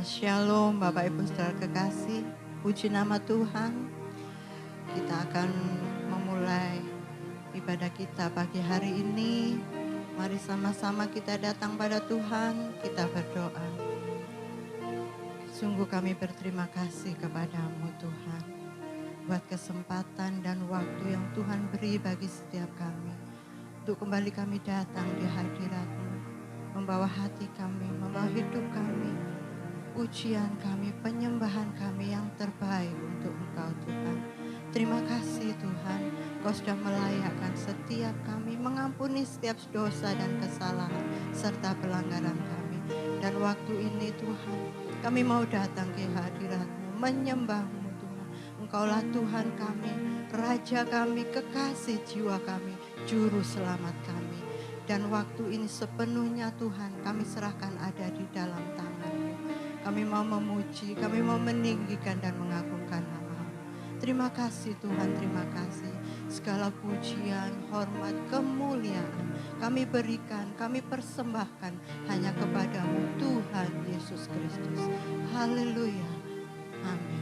Shalom Bapak Ibu Saudara kekasih, puji nama Tuhan. Kita akan memulai ibadah kita pagi hari ini. Mari sama-sama kita datang pada Tuhan, kita berdoa. Sungguh kami berterima kasih kepadamu Tuhan, buat kesempatan dan waktu yang Tuhan beri bagi setiap kami, untuk kembali kami datang di hadirat-Mu, membawa hati kami, membawa hidup kami, pujian kami, penyembahan kami yang terbaik untuk Engkau Tuhan. Terima kasih Tuhan, Kau sudah melayakkan setiap kami, mengampuni setiap dosa dan kesalahan serta pelanggaran kami. Dan waktu ini Tuhan, kami mau datang ke hadirat-Mu, menyembah-Mu Tuhan. Engkaulah Tuhan kami, Raja kami, kekasih jiwa kami, Juru Selamat kami. Dan waktu ini sepenuhnya Tuhan kami serahkan ada di dalam tangan-Mu. Kami mau memuji, kami mau meninggikan dan mengagungkan nama-Mu. Terima kasih Tuhan, terima kasih. Segala pujian, hormat, kemuliaan kami berikan, kami persembahkan hanya kepada-Mu Tuhan Yesus Kristus. Haleluya. Amin.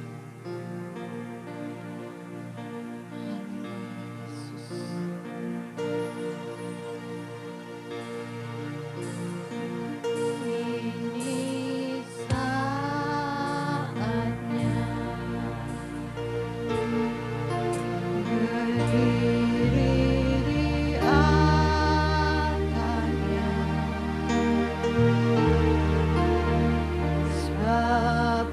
Sebab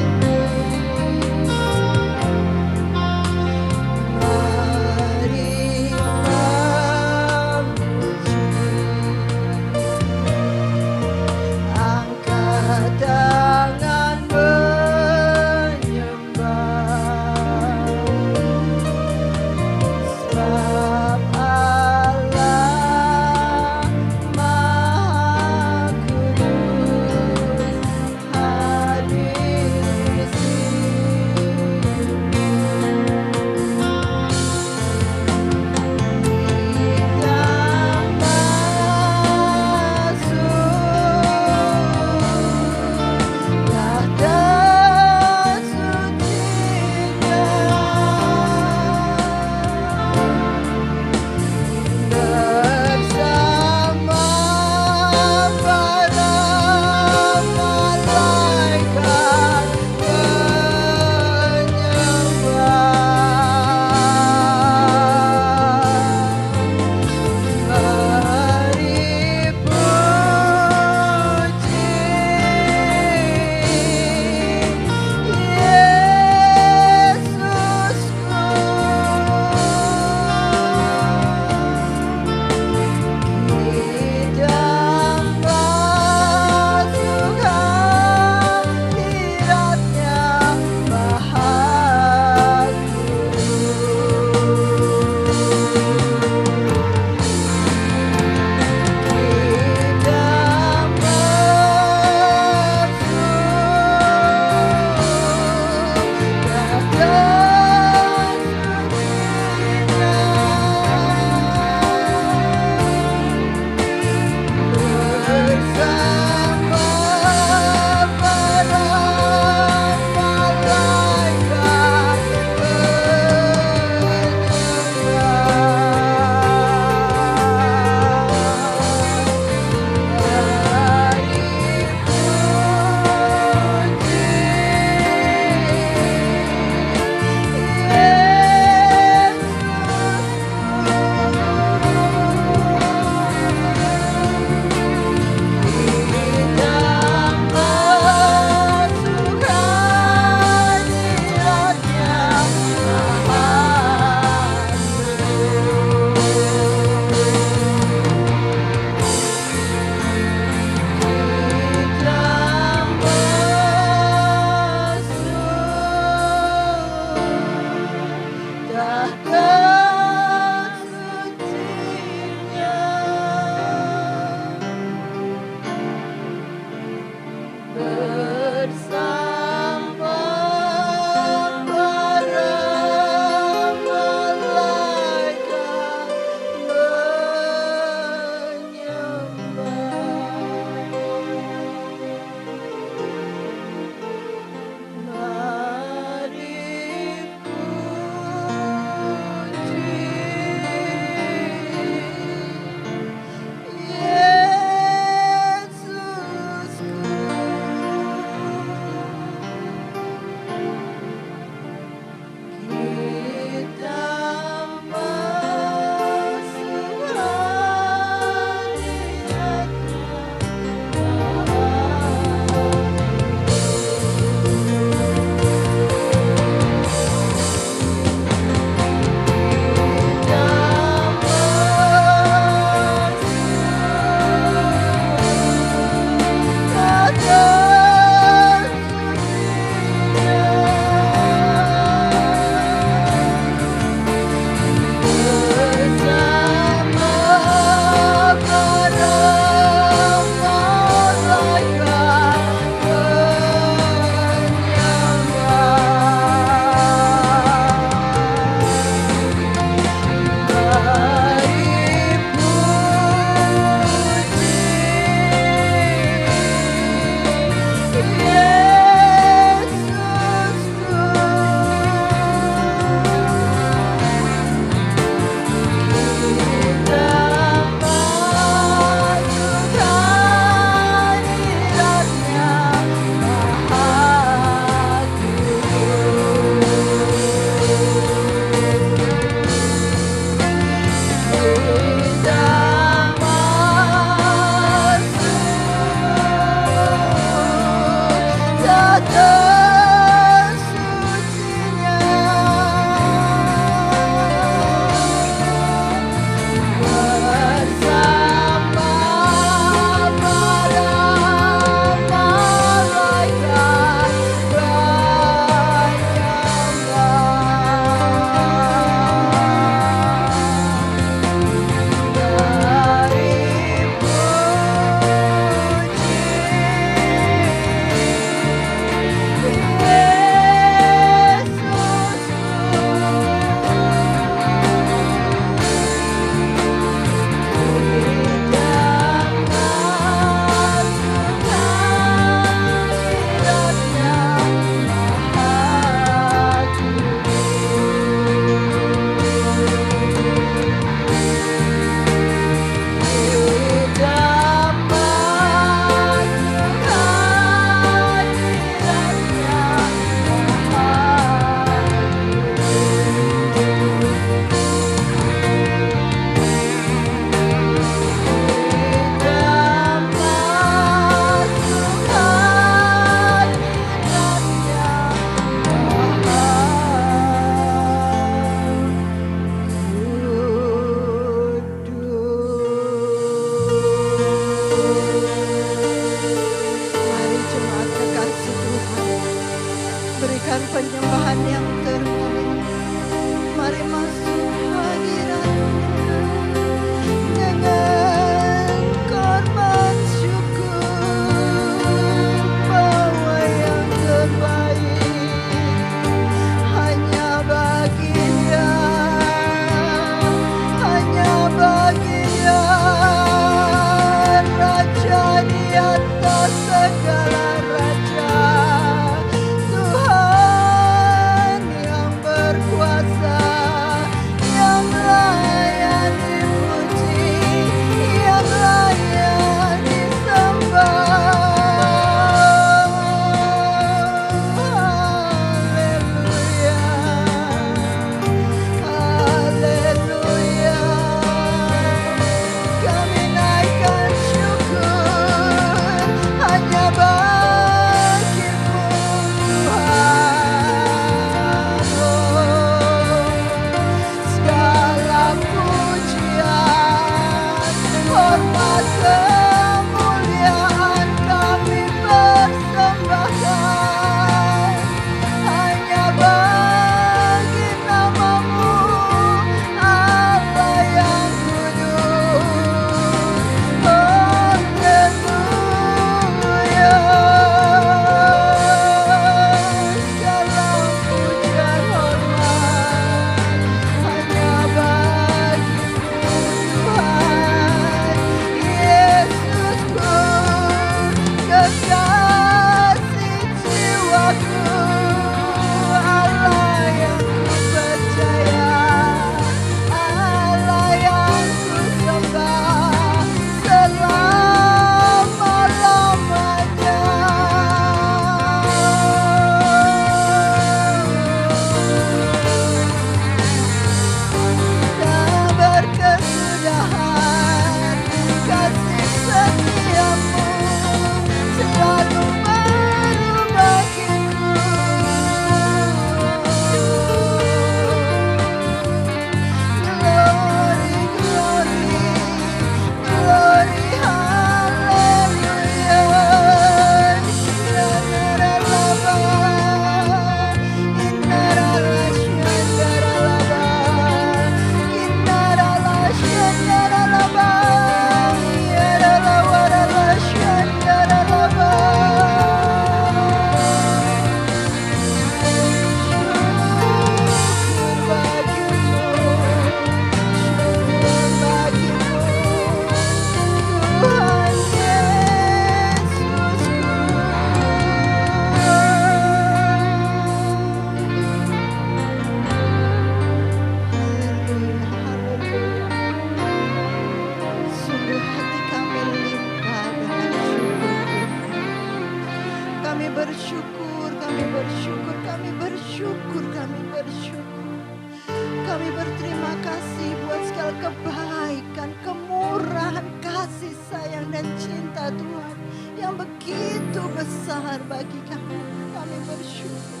Kami berterima kasih buat segala kebaikan, kemurahan, kasih sayang dan cinta Tuhan yang begitu besar bagi kami. Kami bersyukur.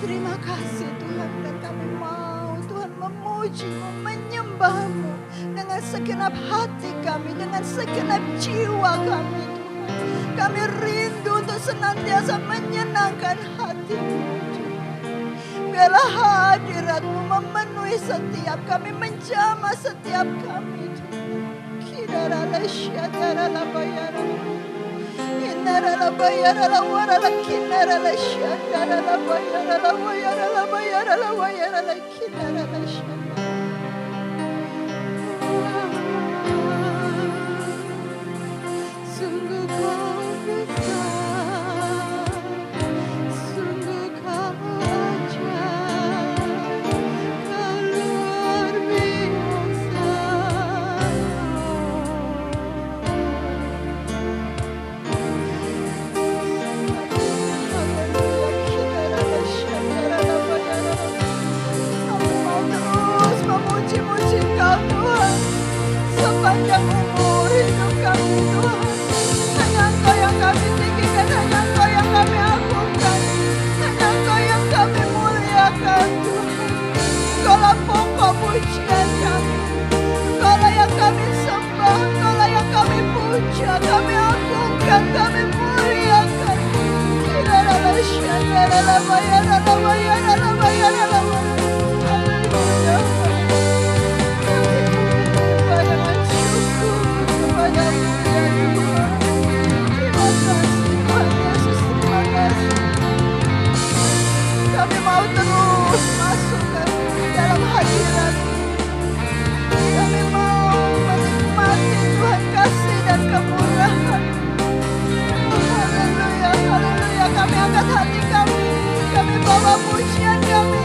Terima kasih Tuhan, dan kami mau Tuhan memuji-Mu, menyembah-Mu dengan segenap hati kami, dengan segenap jiwa kami Tuhan. Kami rindu untuk senantiasa menyenangkan hati-Mu. Biarlah hadirat-Mu memenuhi setiap kami, menjamah setiap kami Tuhan. Kidarala syadarala bayara, inarala bayara la warala kinarala syadarala bayara la bayara la bayara la bayara la kinarala syadarala. Sungguh Kau besar, sungguh Kau ajaib, Kau luar biasa. Kami mau terus memuji-muji Kau Tuhan sepanjang umur hidup kami Tuhan. Hanya Engkau yang kami tinggikan, hanya Engkau yang kami agungkan, hanya Engkau yang kami muliakan Tuhan. Engkaulah pokok pujian kami, Engkaulah yang kami sembah, Engkaulah yang kami puja, kami agungkan, kami muliakan. Kirarala syadarala bayarala bayarala bayarala bayarala. Haleluya. Dengan syukur kepada-Mu ya Tuhan. Terima kasih Tuhan Yesus, terima kasih. Kami mau terus masuk ke dalam hadirat-Mu. Kami mau menikmati Tuhan kasih dan kemurahan. Haleluya, haleluya. Kami angkat hati kami bawa pujian kami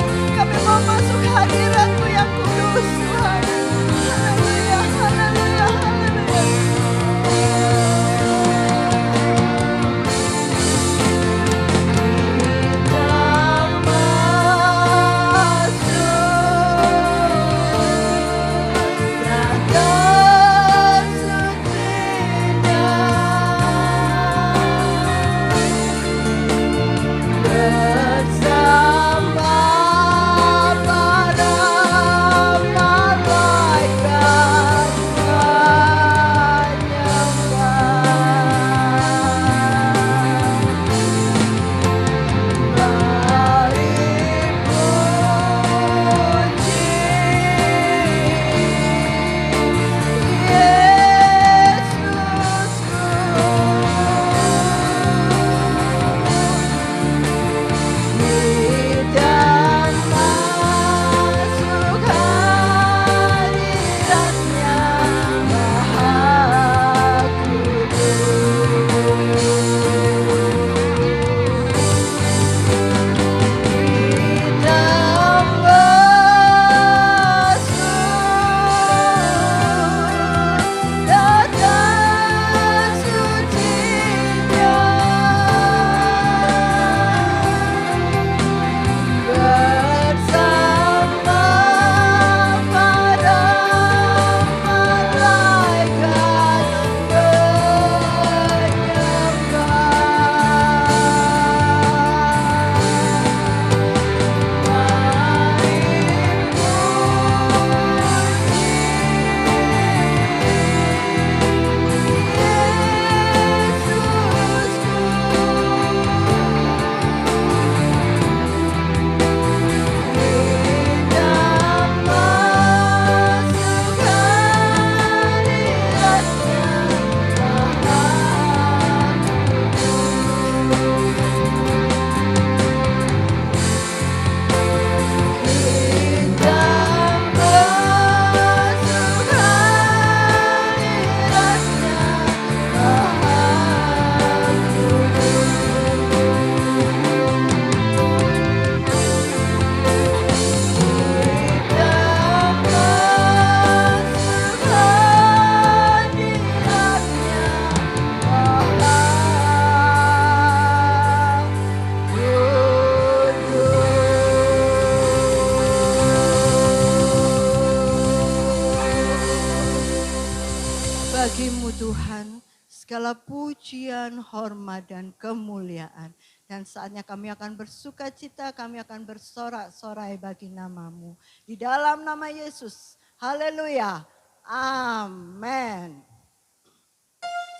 Tuhan, segala pujian, hormat, dan kemuliaan. Dan saatnya kami akan bersuka cita, kami akan bersorak-sorai bagi nama-Mu. Di dalam nama Yesus, haleluya, amin.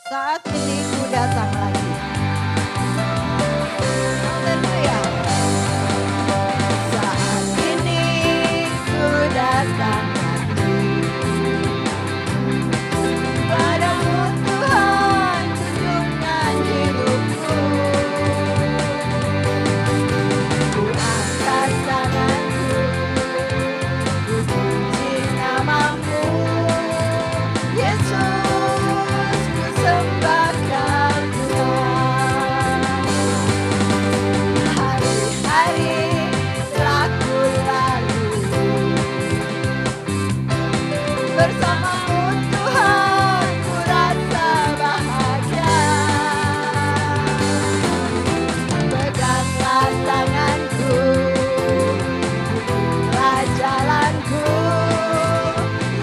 Saat ini ku datang lagi. Haleluya. Saat ini ku datang lagi. Padamu Tuhan, tunjukkan hidupku. Ku angkat tanganku, ku puji nama-Mu. Yesus, ku sembah Kau Tuhan. Hari-hari telah ku lalui bersama-Mu Tuhan, ku rasa bahagia. Peganglah tanganku, tunjuklah jalanku.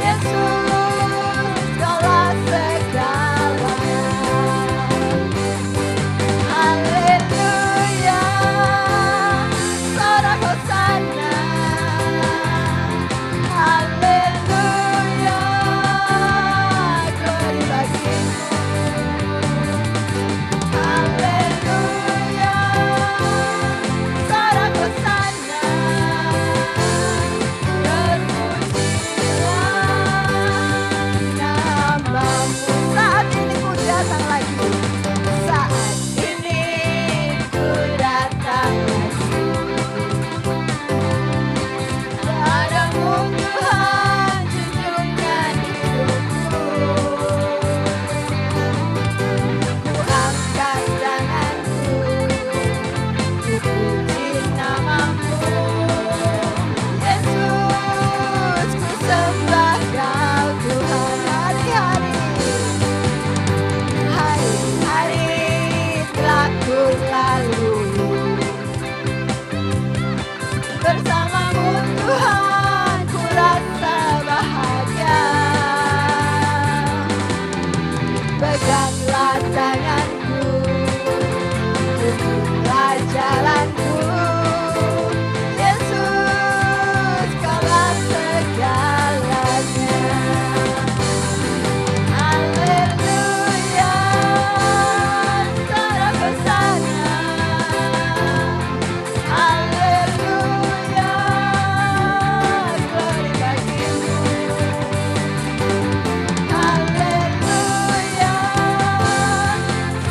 Yesus, Kaulah segalanya. Haleluya, sorak hosana. Haleluya, glory bagi-Mu. Haleluya, sorak hosana. Terpujilah nama-Mu. Saat ini ku datang lagi. Saat ini ku datang lagi. Padamu Tuhan, tunjukkan hidupku. Ku angkat tanganku, ku puji nama-Mu. Yesus, ku sembah Kau Tuhan. Hari-hari telah ku lalui bersama-Mu Tuhan, ku rasa bahagia. Peganglah tanganku, tunjuklah jalanku. Yesus, Kaulah segalanya. Haleluya, sorak hosana. Haleluya, glory bagi-Mu. Haleluya,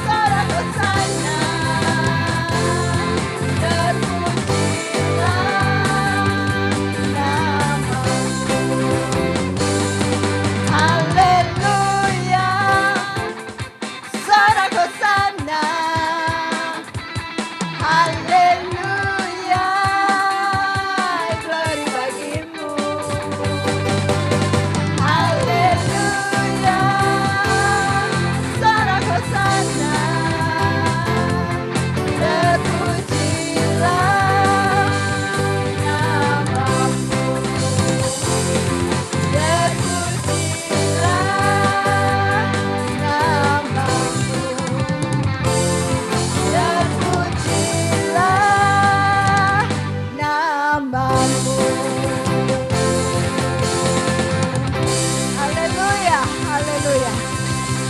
sorak hosana. Terpujilah nama-Mu. Haleluya, sorak hosana. Haleluya, glory bagi-Mu. Haleluya, sorak hosana. Terpujilah nama-Mu. Terpujilah nama-Mu. Terpujilah nama-Mu. Haleluya, haleluya.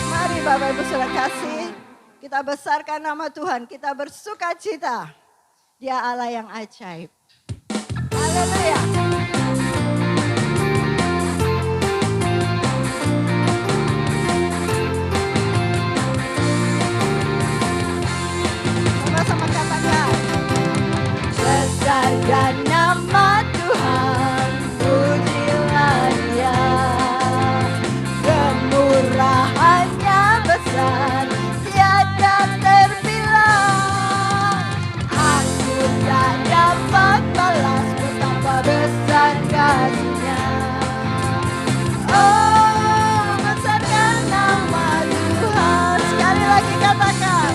Mari Bapak Ibu Saudara kasih, kita besarkan nama Tuhan, kita bersuka cita. Dia Allah yang ajaib. Haleluya. Sama-sama katakan. Besarkan nama Tuhan, pujilah Dia. Kemurahannya besar, tiada terbilang. Aku tak dapat balas betapa besar kasih-Nya. Oh, besarkan nama Tuhan. Sekali lagi katakan.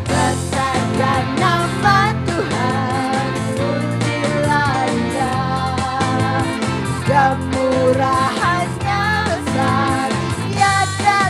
Besarkan nama Tuhan, pujilah Dia. Kemurahannya besar, tiada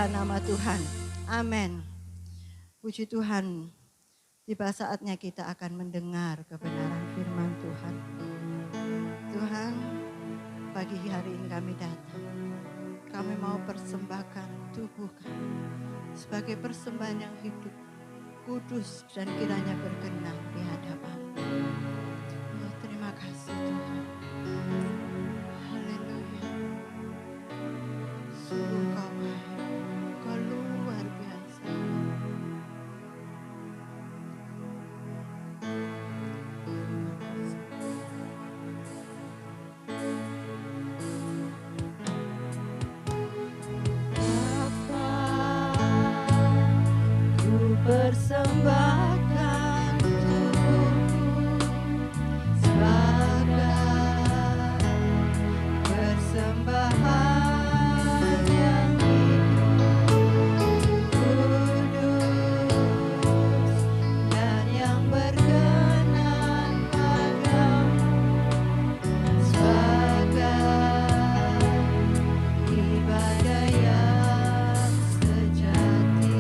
Terpujilah nama Tuhan. Amin. Puji Tuhan. Tiba saatnya kita akan mendengar kebenaran firman Tuhan. Tuhan, pagi hari ini kami datang. Kami mau persembahkan tubuh kami sebagai persembahan yang hidup, kudus dan kiranya berkenan di hadapan. Oh, terima kasih Tuhan. Haleluya. Sungguh Kau baik, Kau luar biasa. Persembahkan tubuhku sebagai persembahan yang hidup, kudus dan yang berkenan padamu, sebagai ibadah yang sejati.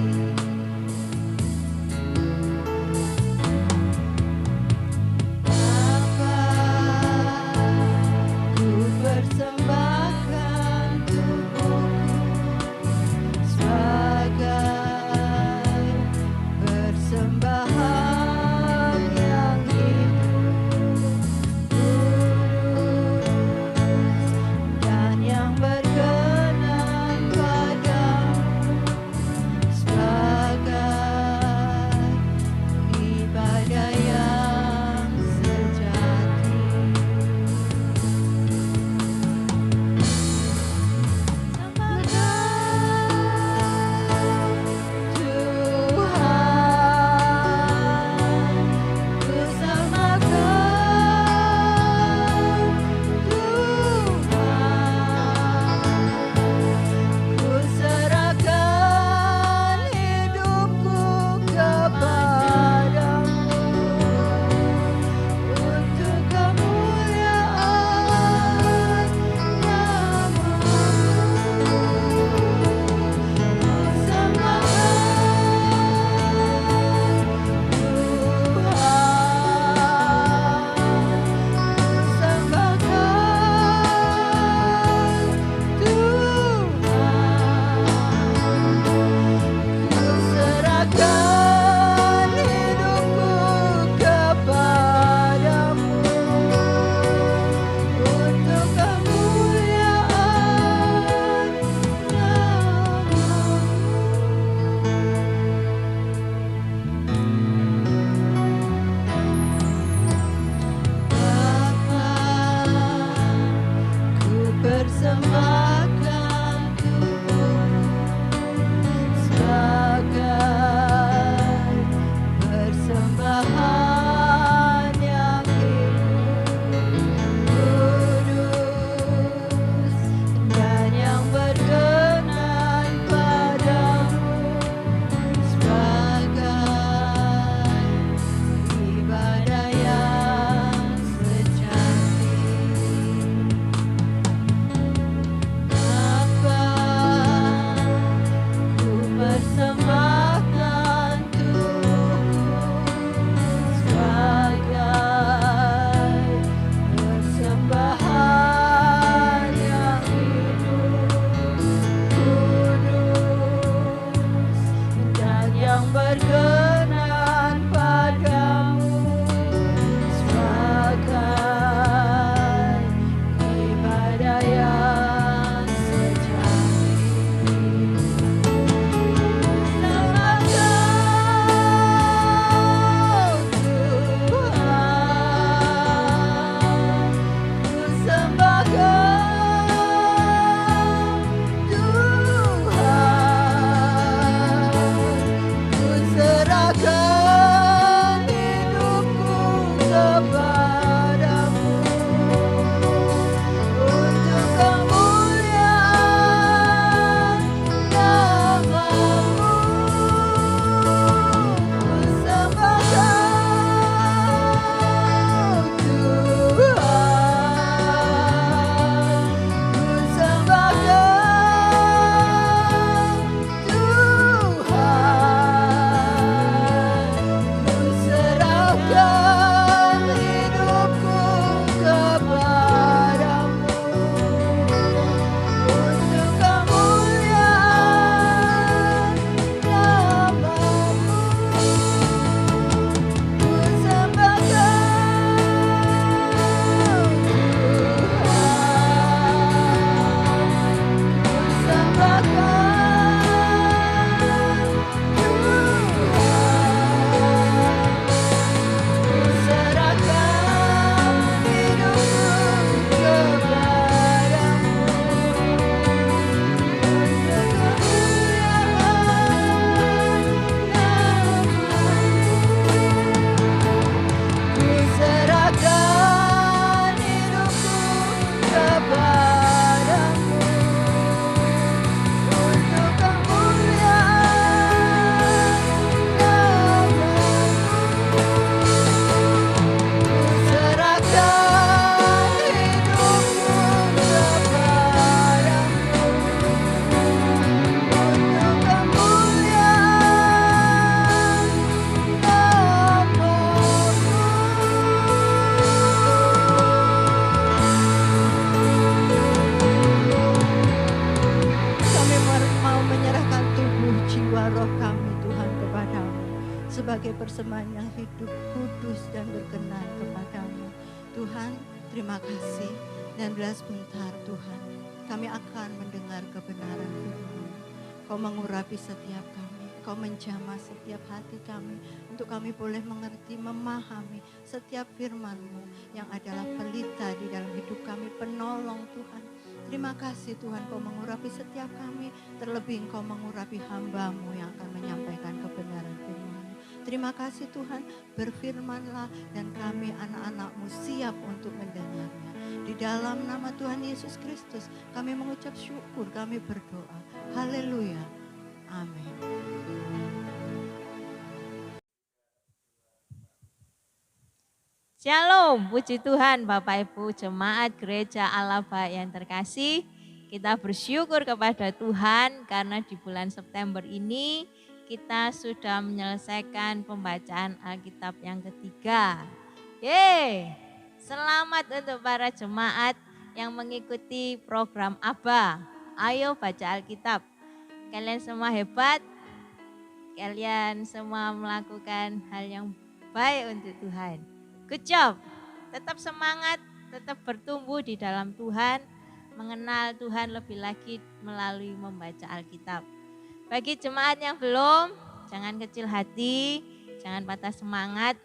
sebagai persembahan yang hidup, kudus dan berkenan kepadamu. Tuhan, terima kasih. Dan bila sebentar Tuhan, kami akan mendengar kebenaran firman-Mu. Kau mengurapi setiap kami, Kau menjamah setiap hati kami, untuk kami boleh mengerti, memahami setiap firman-Mu yang adalah pelita di dalam hidup kami, penolong Tuhan. Terima kasih Tuhan, Kau mengurapi setiap kami, terlebih Engkau mengurapi hamba-Mu yang akan menyampaikan kebenaran firman-Mu. Terima kasih Tuhan, berfirmanlah dan kami anak-anak-Mu siap untuk mendengarnya. Di dalam nama Tuhan Yesus Kristus kami mengucap syukur, kami berdoa. Haleluya. Amin. Shalom, puji Tuhan Bapak Ibu Jemaat Gereja Allah Baik yang terkasih. Kita bersyukur kepada Tuhan karena di bulan September ini kita sudah menyelesaikan pembacaan Alkitab yang ketiga. Yeay, selamat untuk para jemaat yang mengikuti program ABA. Ayo baca Alkitab. Kalian semua hebat, kalian semua melakukan hal yang baik untuk Tuhan. Good job, tetap semangat, tetap bertumbuh di dalam Tuhan, mengenal Tuhan lebih lagi melalui membaca Alkitab. Bagi jemaat yang belum, jangan kecil hati, jangan patah semangat.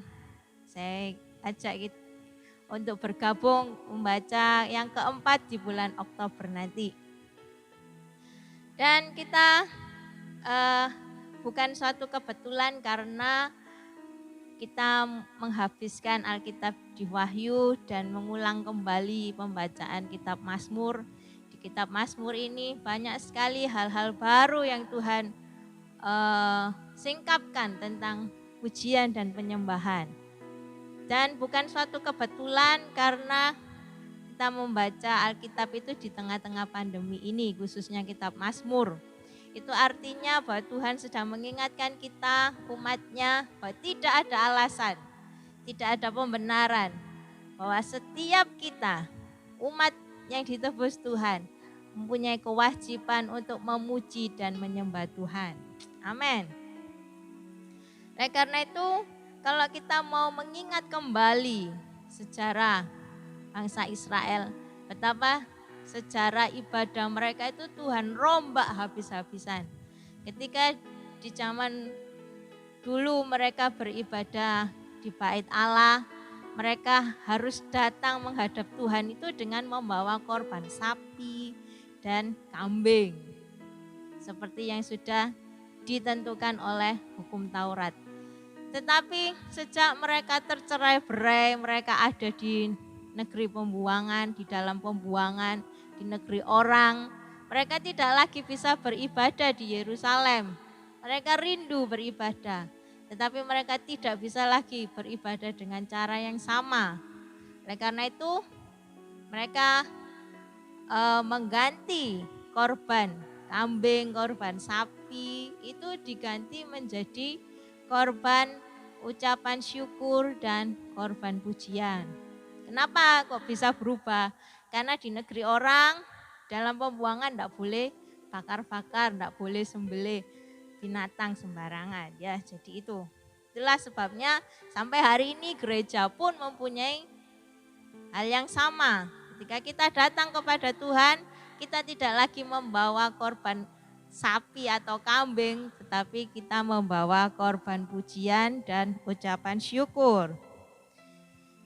Saya ajak kita untuk bergabung membaca yang keempat di bulan Oktober nanti. Dan kita bukan suatu kebetulan karena kita menghabiskan Alkitab di Wahyu dan mengulang kembali pembacaan kitab Mazmur. Di kitab Mazmur ini banyak sekali hal-hal baru yang Tuhan singkapkan tentang pujian dan penyembahan. Dan bukan suatu kebetulan karena kita membaca Alkitab itu di tengah-tengah pandemi ini, khususnya kitab Mazmur. Itu artinya bahwa Tuhan sedang mengingatkan kita, umatnya, bahwa tidak ada alasan, tidak ada pembenaran, bahwa setiap kita, umat yang ditebus Tuhan, mempunyai kewajiban untuk memuji dan menyembah Tuhan. Amin. Nah, karena itu, kalau kita mau mengingat kembali sejarah bangsa Israel, betapa sejarah ibadah mereka itu Tuhan rombak habis-habisan. Ketika di zaman dulu mereka beribadah di bait Allah, mereka harus datang menghadap Tuhan itu dengan membawa korban sapi dan kambing. Seperti yang sudah ditentukan oleh hukum Taurat. Tetapi sejak mereka tercerai-berai, mereka ada di negeri pembuangan, di dalam pembuangan, di negeri orang. Mereka tidak lagi bisa beribadah di Yerusalem. Mereka rindu beribadah, tetapi mereka tidak bisa lagi beribadah dengan cara yang sama. Oleh karena itu, mereka mengganti korban kambing, korban sapi, itu diganti menjadi korban ucapan syukur dan korban pujian. Kenapa kok bisa berubah? Karena di negeri orang dalam pembuangan tidak boleh bakar-bakar, tidak boleh sembelih binatang sembarangan. Ya, jadi itulah sebabnya sampai hari ini gereja pun mempunyai hal yang sama. Ketika kita datang kepada Tuhan, kita tidak lagi membawa korban sapi atau kambing, tetapi kita membawa korban pujian dan ucapan syukur.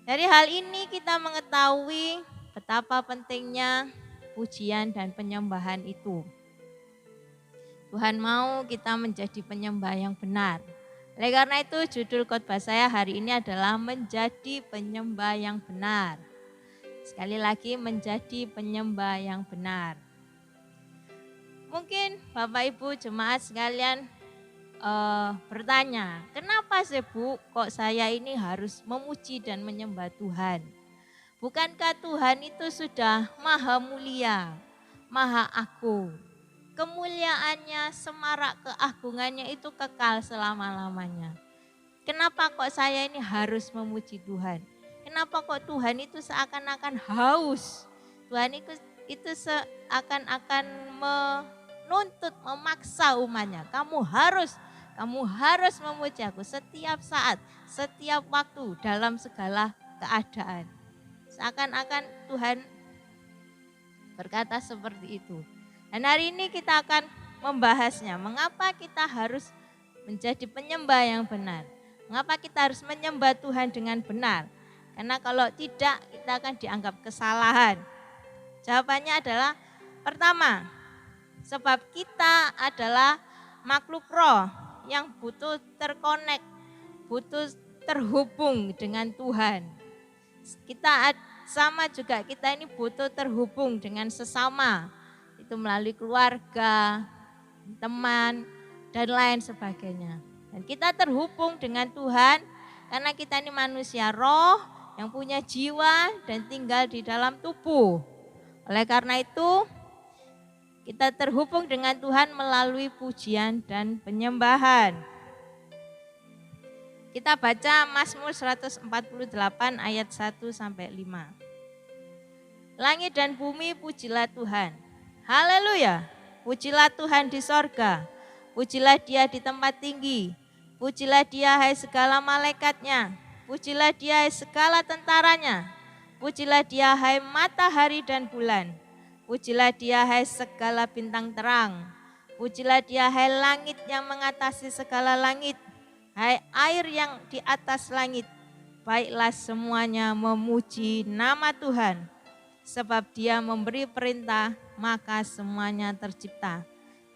Dari hal ini kita mengetahui betapa pentingnya pujian dan penyembahan itu. Tuhan mau kita menjadi penyembah yang benar. Oleh karena itu judul khotbah saya hari ini adalah menjadi penyembah yang benar. Sekali lagi, menjadi penyembah yang benar. Mungkin Bapak Ibu jemaat sekalian bertanya, kenapa sih Bu kok saya ini harus memuji dan menyembah Tuhan? Bukankah Tuhan itu sudah maha mulia, maha agung? Kemuliaannya, semarak keagungannya itu kekal selama-lamanya. Kenapa kok saya ini harus memuji Tuhan? Kenapa kok Tuhan itu seakan-akan haus? Tuhan itu seakan-akan menuntut, memaksa umatnya. Kamu harus Kamu harus memuji aku setiap saat, setiap waktu, dalam segala keadaan. Seakan-akan Tuhan berkata seperti itu. Dan hari ini kita akan membahasnya. Mengapa kita harus menjadi penyembah yang benar? Mengapa kita harus menyembah Tuhan dengan benar? Karena kalau tidak, kita akan dianggap kesalahan. Jawabannya adalah pertama, sebab kita adalah makhluk roh yang butuh terkonek, butuh terhubung dengan Tuhan. Kita sama juga, kita ini butuh terhubung dengan sesama. Itu melalui keluarga, teman, dan lain sebagainya. Dan kita terhubung dengan Tuhan karena kita ini manusia roh yang punya jiwa dan tinggal di dalam tubuh. Oleh karena itu, kita terhubung dengan Tuhan melalui pujian dan penyembahan. Kita baca Mazmur 148 ayat 1 sampai 5. Langit dan bumi pujilah Tuhan. Haleluya. Pujilah Tuhan di sorga. Pujilah Dia di tempat tinggi. Pujilah Dia hai segala malaikatnya. Pujilah Dia hai segala tentaranya. Pujilah Dia hai matahari dan bulan. Pujilah Dia hai segala bintang terang. Pujilah Dia hai langit yang mengatasi segala langit. Hai air yang di atas langit. Baiklah semuanya memuji nama Tuhan. Sebab Dia memberi perintah, maka semuanya tercipta.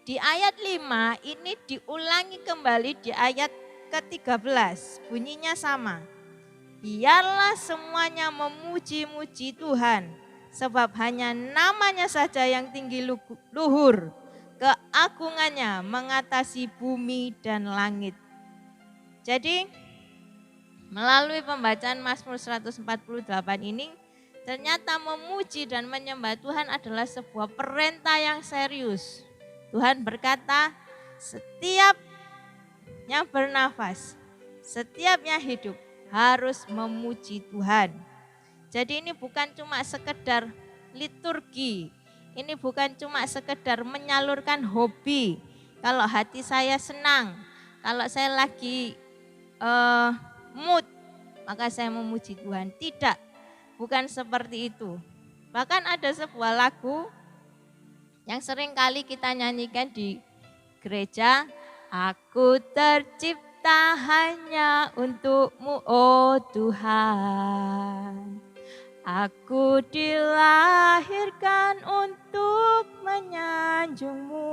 Di ayat 5 ini diulangi kembali di ayat ke-13. Bunyinya sama. Biarlah semuanya memuji-muji Tuhan. Sebab hanya namanya saja yang tinggi luhur. Keagungannya mengatasi bumi dan langit. Jadi melalui pembacaan Mazmur 148 ini, ternyata memuji dan menyembah Tuhan adalah sebuah perintah yang serius. Tuhan berkata, setiap yang bernafas, setiap yang hidup harus memuji Tuhan. Jadi ini bukan cuma sekedar liturgi, ini bukan cuma sekedar menyalurkan hobi. Kalau hati saya senang, kalau saya lagi mood, maka saya memuji Tuhan. Tidak, bukan seperti itu. Bahkan ada sebuah lagu yang sering kali kita nyanyikan di gereja. Aku tercipta hanya untuk-Mu, oh Tuhan. Aku dilahirkan untuk menyanjung-Mu.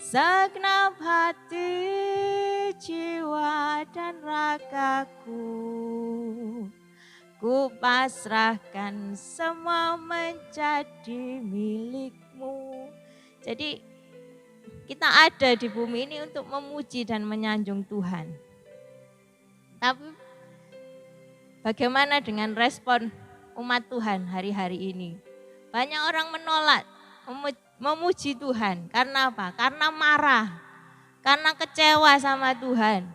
Segenap hati, jiwa dan ragaku, ku pasrahkan semua menjadi milik-Mu. Jadi kita ada di bumi ini untuk memuji dan menyanjung Tuhan. Tapi bagaimana dengan respon umat Tuhan hari-hari ini? Banyak orang menolak memuji Tuhan. Karena apa? Karena marah, karena kecewa sama Tuhan.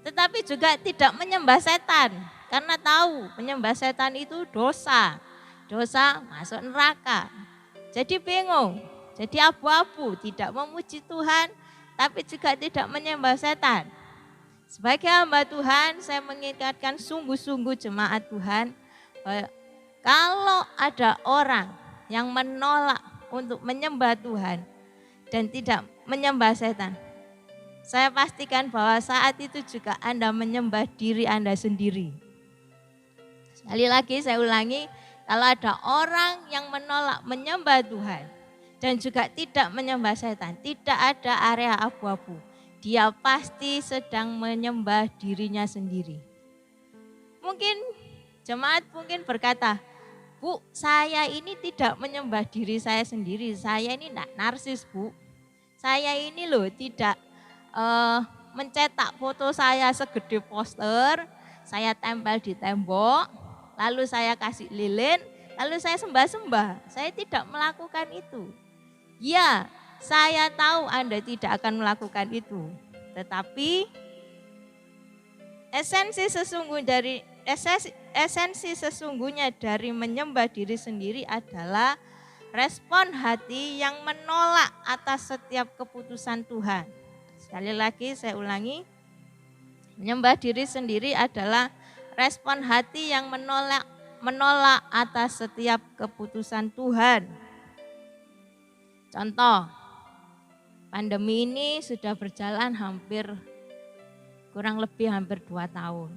Tetapi juga tidak menyembah setan. Karena tahu menyembah setan itu dosa. Dosa masuk neraka. Jadi bingung, jadi abu-abu, tidak memuji Tuhan, tapi juga tidak menyembah setan. Sebagai hamba Tuhan, saya mengingatkan sungguh-sungguh jemaat Tuhan, kalau ada orang yang menolak untuk menyembah Tuhan dan tidak menyembah setan, saya pastikan bahwa saat itu juga Anda menyembah diri Anda sendiri. Sekali lagi saya ulangi, kalau ada orang yang menolak menyembah Tuhan dan juga tidak menyembah setan, tidak ada area abu-abu. Dia pasti sedang menyembah dirinya sendiri. Mungkin jemaat berkata, Bu, saya ini tidak menyembah diri saya sendiri. Saya ini tidak narsis, Bu. Saya ini loh tidak mencetak foto saya segede poster, saya tempel di tembok, lalu saya kasih lilin, lalu saya sembah-sembah. Saya tidak melakukan itu. Ya, saya tahu Anda tidak akan melakukan itu. Tetapi esensi sesungguhnya dari menyembah diri sendiri adalah respon hati yang menolak atas setiap keputusan Tuhan. Sekali lagi saya ulangi, menyembah diri sendiri adalah respon hati yang menolak atas setiap keputusan Tuhan. Contoh, pandemi ini sudah berjalan kurang lebih hampir 2 tahun.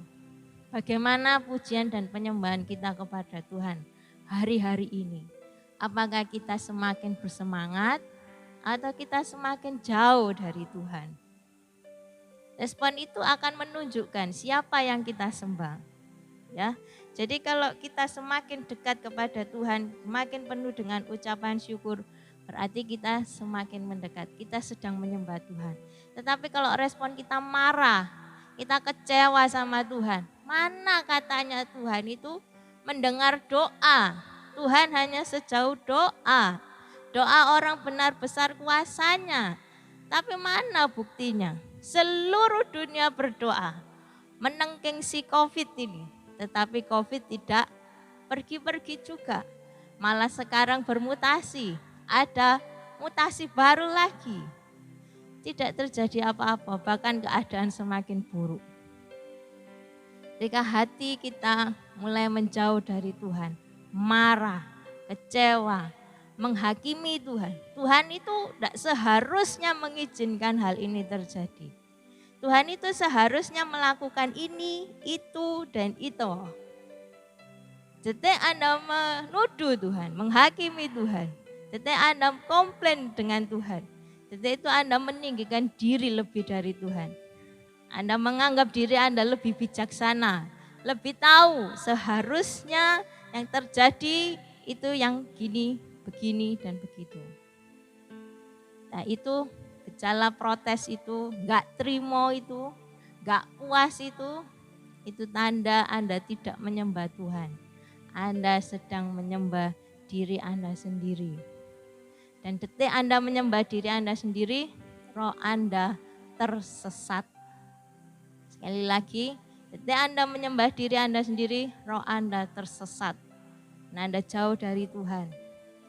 Bagaimana pujian dan penyembahan kita kepada Tuhan hari-hari ini? Apakah kita semakin bersemangat atau kita semakin jauh dari Tuhan? Respon itu akan menunjukkan siapa yang kita sembah. Ya. Jadi kalau kita semakin dekat kepada Tuhan, semakin penuh dengan ucapan syukur, berarti kita semakin mendekat, kita sedang menyembah Tuhan. Tetapi kalau respon kita marah, kita kecewa sama Tuhan, mana katanya Tuhan itu mendengar doa. Tuhan hanya sejauh doa. Doa orang benar besar kuasanya. Tapi mana buktinya? Seluruh dunia berdoa menengking si COVID ini. Tetapi COVID tidak pergi-pergi juga. Malah sekarang bermutasi. Ada mutasi baru lagi. Tidak terjadi apa-apa, bahkan keadaan semakin buruk. Ketika hati kita mulai menjauh dari Tuhan, marah, kecewa, menghakimi Tuhan. Tuhan itu tidak seharusnya mengizinkan hal ini terjadi. Tuhan itu seharusnya melakukan ini, itu, dan itu. Jadi Anda menuduh Tuhan, menghakimi Tuhan. Jadi Anda komplain dengan Tuhan. Jadi itu Anda meninggikan diri lebih dari Tuhan. Anda menganggap diri Anda lebih bijaksana, lebih tahu seharusnya yang terjadi itu yang gini, begini, dan begitu. Nah itu gejala protes itu, gak terima itu, gak puas itu tanda Anda tidak menyembah Tuhan. Anda sedang menyembah diri Anda sendiri. Dan detik Anda menyembah diri Anda sendiri, roh Anda tersesat. Sekali lagi, detik Anda menyembah diri Anda sendiri, roh Anda tersesat. Nah, Anda jauh dari Tuhan.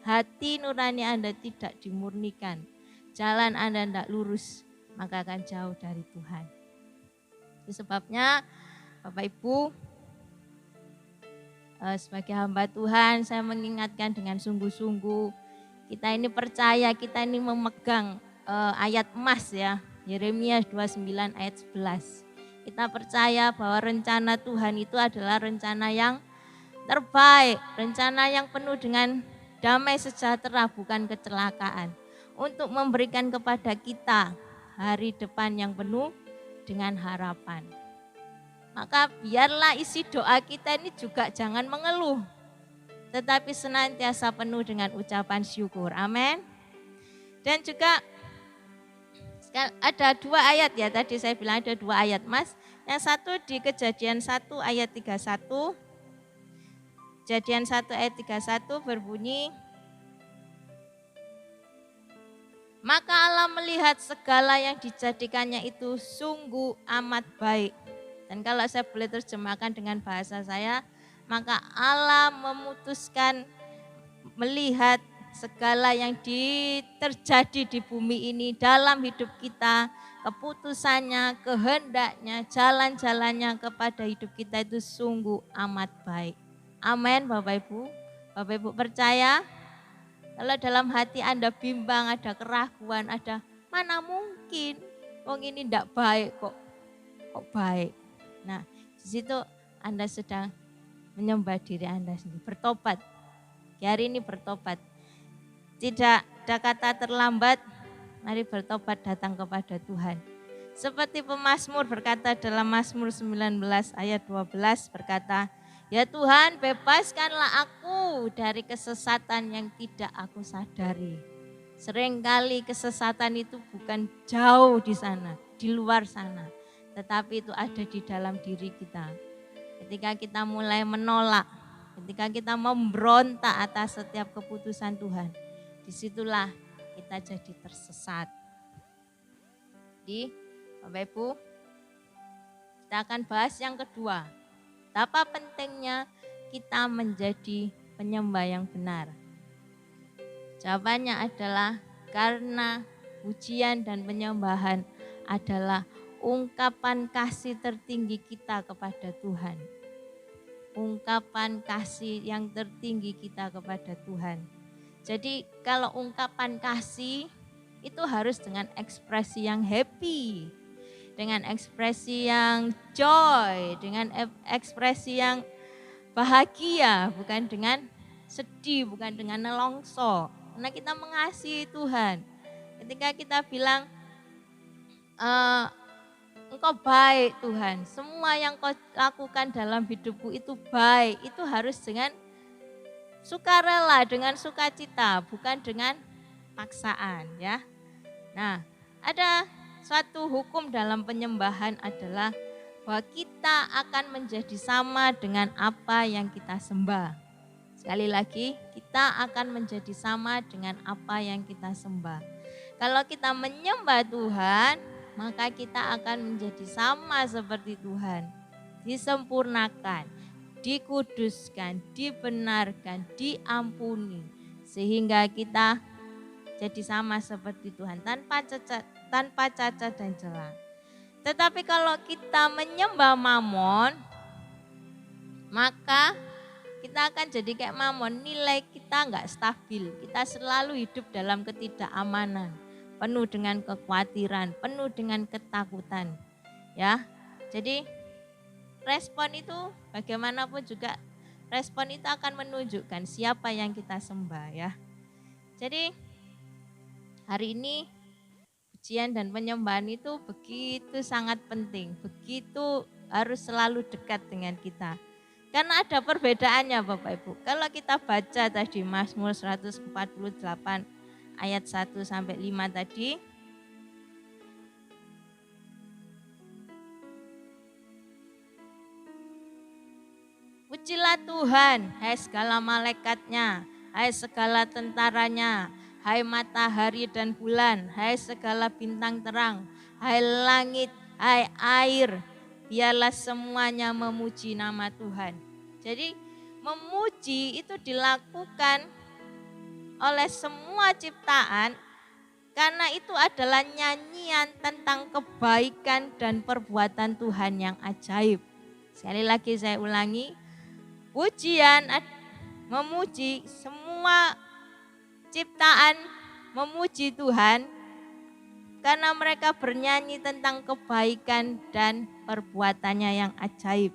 Hati nurani Anda tidak dimurnikan. Jalan Anda tidak lurus, maka akan jauh dari Tuhan. Itu sebabnya Bapak Ibu, sebagai hamba Tuhan, saya mengingatkan dengan sungguh-sungguh, kita ini percaya, kita ini memegang ayat emas ya, Yeremia 29 ayat 11. Kita percaya bahwa rencana Tuhan itu adalah rencana yang terbaik, rencana yang penuh dengan damai sejahtera, bukan kecelakaan. Untuk memberikan kepada kita hari depan yang penuh dengan harapan. Maka biarlah isi doa kita ini juga jangan mengeluh, tetapi senantiasa penuh dengan ucapan syukur. Amin. Dan juga ada 2 ayat ya, tadi saya bilang ada 2 ayat Mas. Yang satu di Kejadian 1 ayat 31. Kejadian 1 ayat 31 berbunyi, maka Allah melihat segala yang dijadikannya itu sungguh amat baik. Dan kalau saya boleh terjemahkan dengan bahasa saya, maka Allah memutuskan melihat segala yang terjadi di bumi ini dalam hidup kita, keputusannya, kehendaknya, jalan-jalannya kepada hidup kita itu sungguh amat baik. Amin Bapak Ibu. Bapak Ibu percaya? Kalau dalam hati Anda bimbang, ada keraguan, ada mana mungkin, wong ini tidak baik kok baik. Nah, di situ Anda sedang menyembah diri Anda sendiri, bertobat. Hari ini bertobat. Tidak ada kata terlambat, mari bertobat datang kepada Tuhan. Seperti pemazmur berkata dalam Mazmur 19 ayat 12 berkata, ya Tuhan bebaskanlah aku dari kesesatan yang tidak aku sadari. Seringkali kesesatan itu bukan jauh di sana, di luar sana. Tetapi itu ada di dalam diri kita. Ketika kita mulai menolak, ketika kita memberontak atas setiap keputusan Tuhan, disitulah kita jadi tersesat. Jadi Bapak Ibu, kita akan bahas yang kedua. Betapa pentingnya kita menjadi penyembah yang benar. Jawabannya adalah karena pujian dan penyembahan adalah ungkapan kasih tertinggi kita kepada Tuhan. Ungkapan kasih yang tertinggi kita kepada Tuhan. Jadi kalau ungkapan kasih itu harus dengan ekspresi yang happy, dengan ekspresi yang joy, dengan ekspresi yang bahagia, bukan dengan sedih, bukan dengan nelongso. Karena kita mengasihi Tuhan. Ketika kita bilang, Engkau baik Tuhan, semua yang kau lakukan dalam hidupku itu baik, itu harus dengan sukarela, dengan sukacita, bukan dengan paksaan ya. Nah, ada suatu hukum dalam penyembahan adalah bahwa kita akan menjadi sama dengan apa yang kita sembah. Sekali lagi, kita akan menjadi sama dengan apa yang kita sembah. Kalau kita menyembah Tuhan, maka kita akan menjadi sama seperti Tuhan. Disempurnakan, dikuduskan, dibenarkan, diampuni. Sehingga kita jadi sama seperti Tuhan tanpa cacat dan celah. Tetapi kalau kita menyembah Mamon, maka kita akan jadi kayak Mamon, nilai kita enggak stabil. Kita selalu hidup dalam ketidakamanan, penuh dengan kekhawatiran, penuh dengan ketakutan. Ya. Jadi respon itu bagaimanapun juga respon itu akan menunjukkan siapa yang kita sembah ya. Jadi hari ini pujian dan penyembahan itu begitu sangat penting, begitu harus selalu dekat dengan kita. Karena ada perbedaannya Bapak Ibu. Kalau kita baca tadi Mazmur 148 ayat 1 sampai 5 tadi. Pujilah Tuhan, hai segala malaikatnya, hai segala tentaranya, hai matahari dan bulan, hai segala bintang terang, hai langit, hai air, biarlah semuanya memuji nama Tuhan. Jadi memuji itu dilakukan oleh semua ciptaan karena itu adalah nyanyian tentang kebaikan dan perbuatan Tuhan yang ajaib. Sekali lagi saya ulangi, pujian memuji, semua ciptaan memuji Tuhan karena mereka bernyanyi tentang kebaikan dan perbuatannya yang ajaib.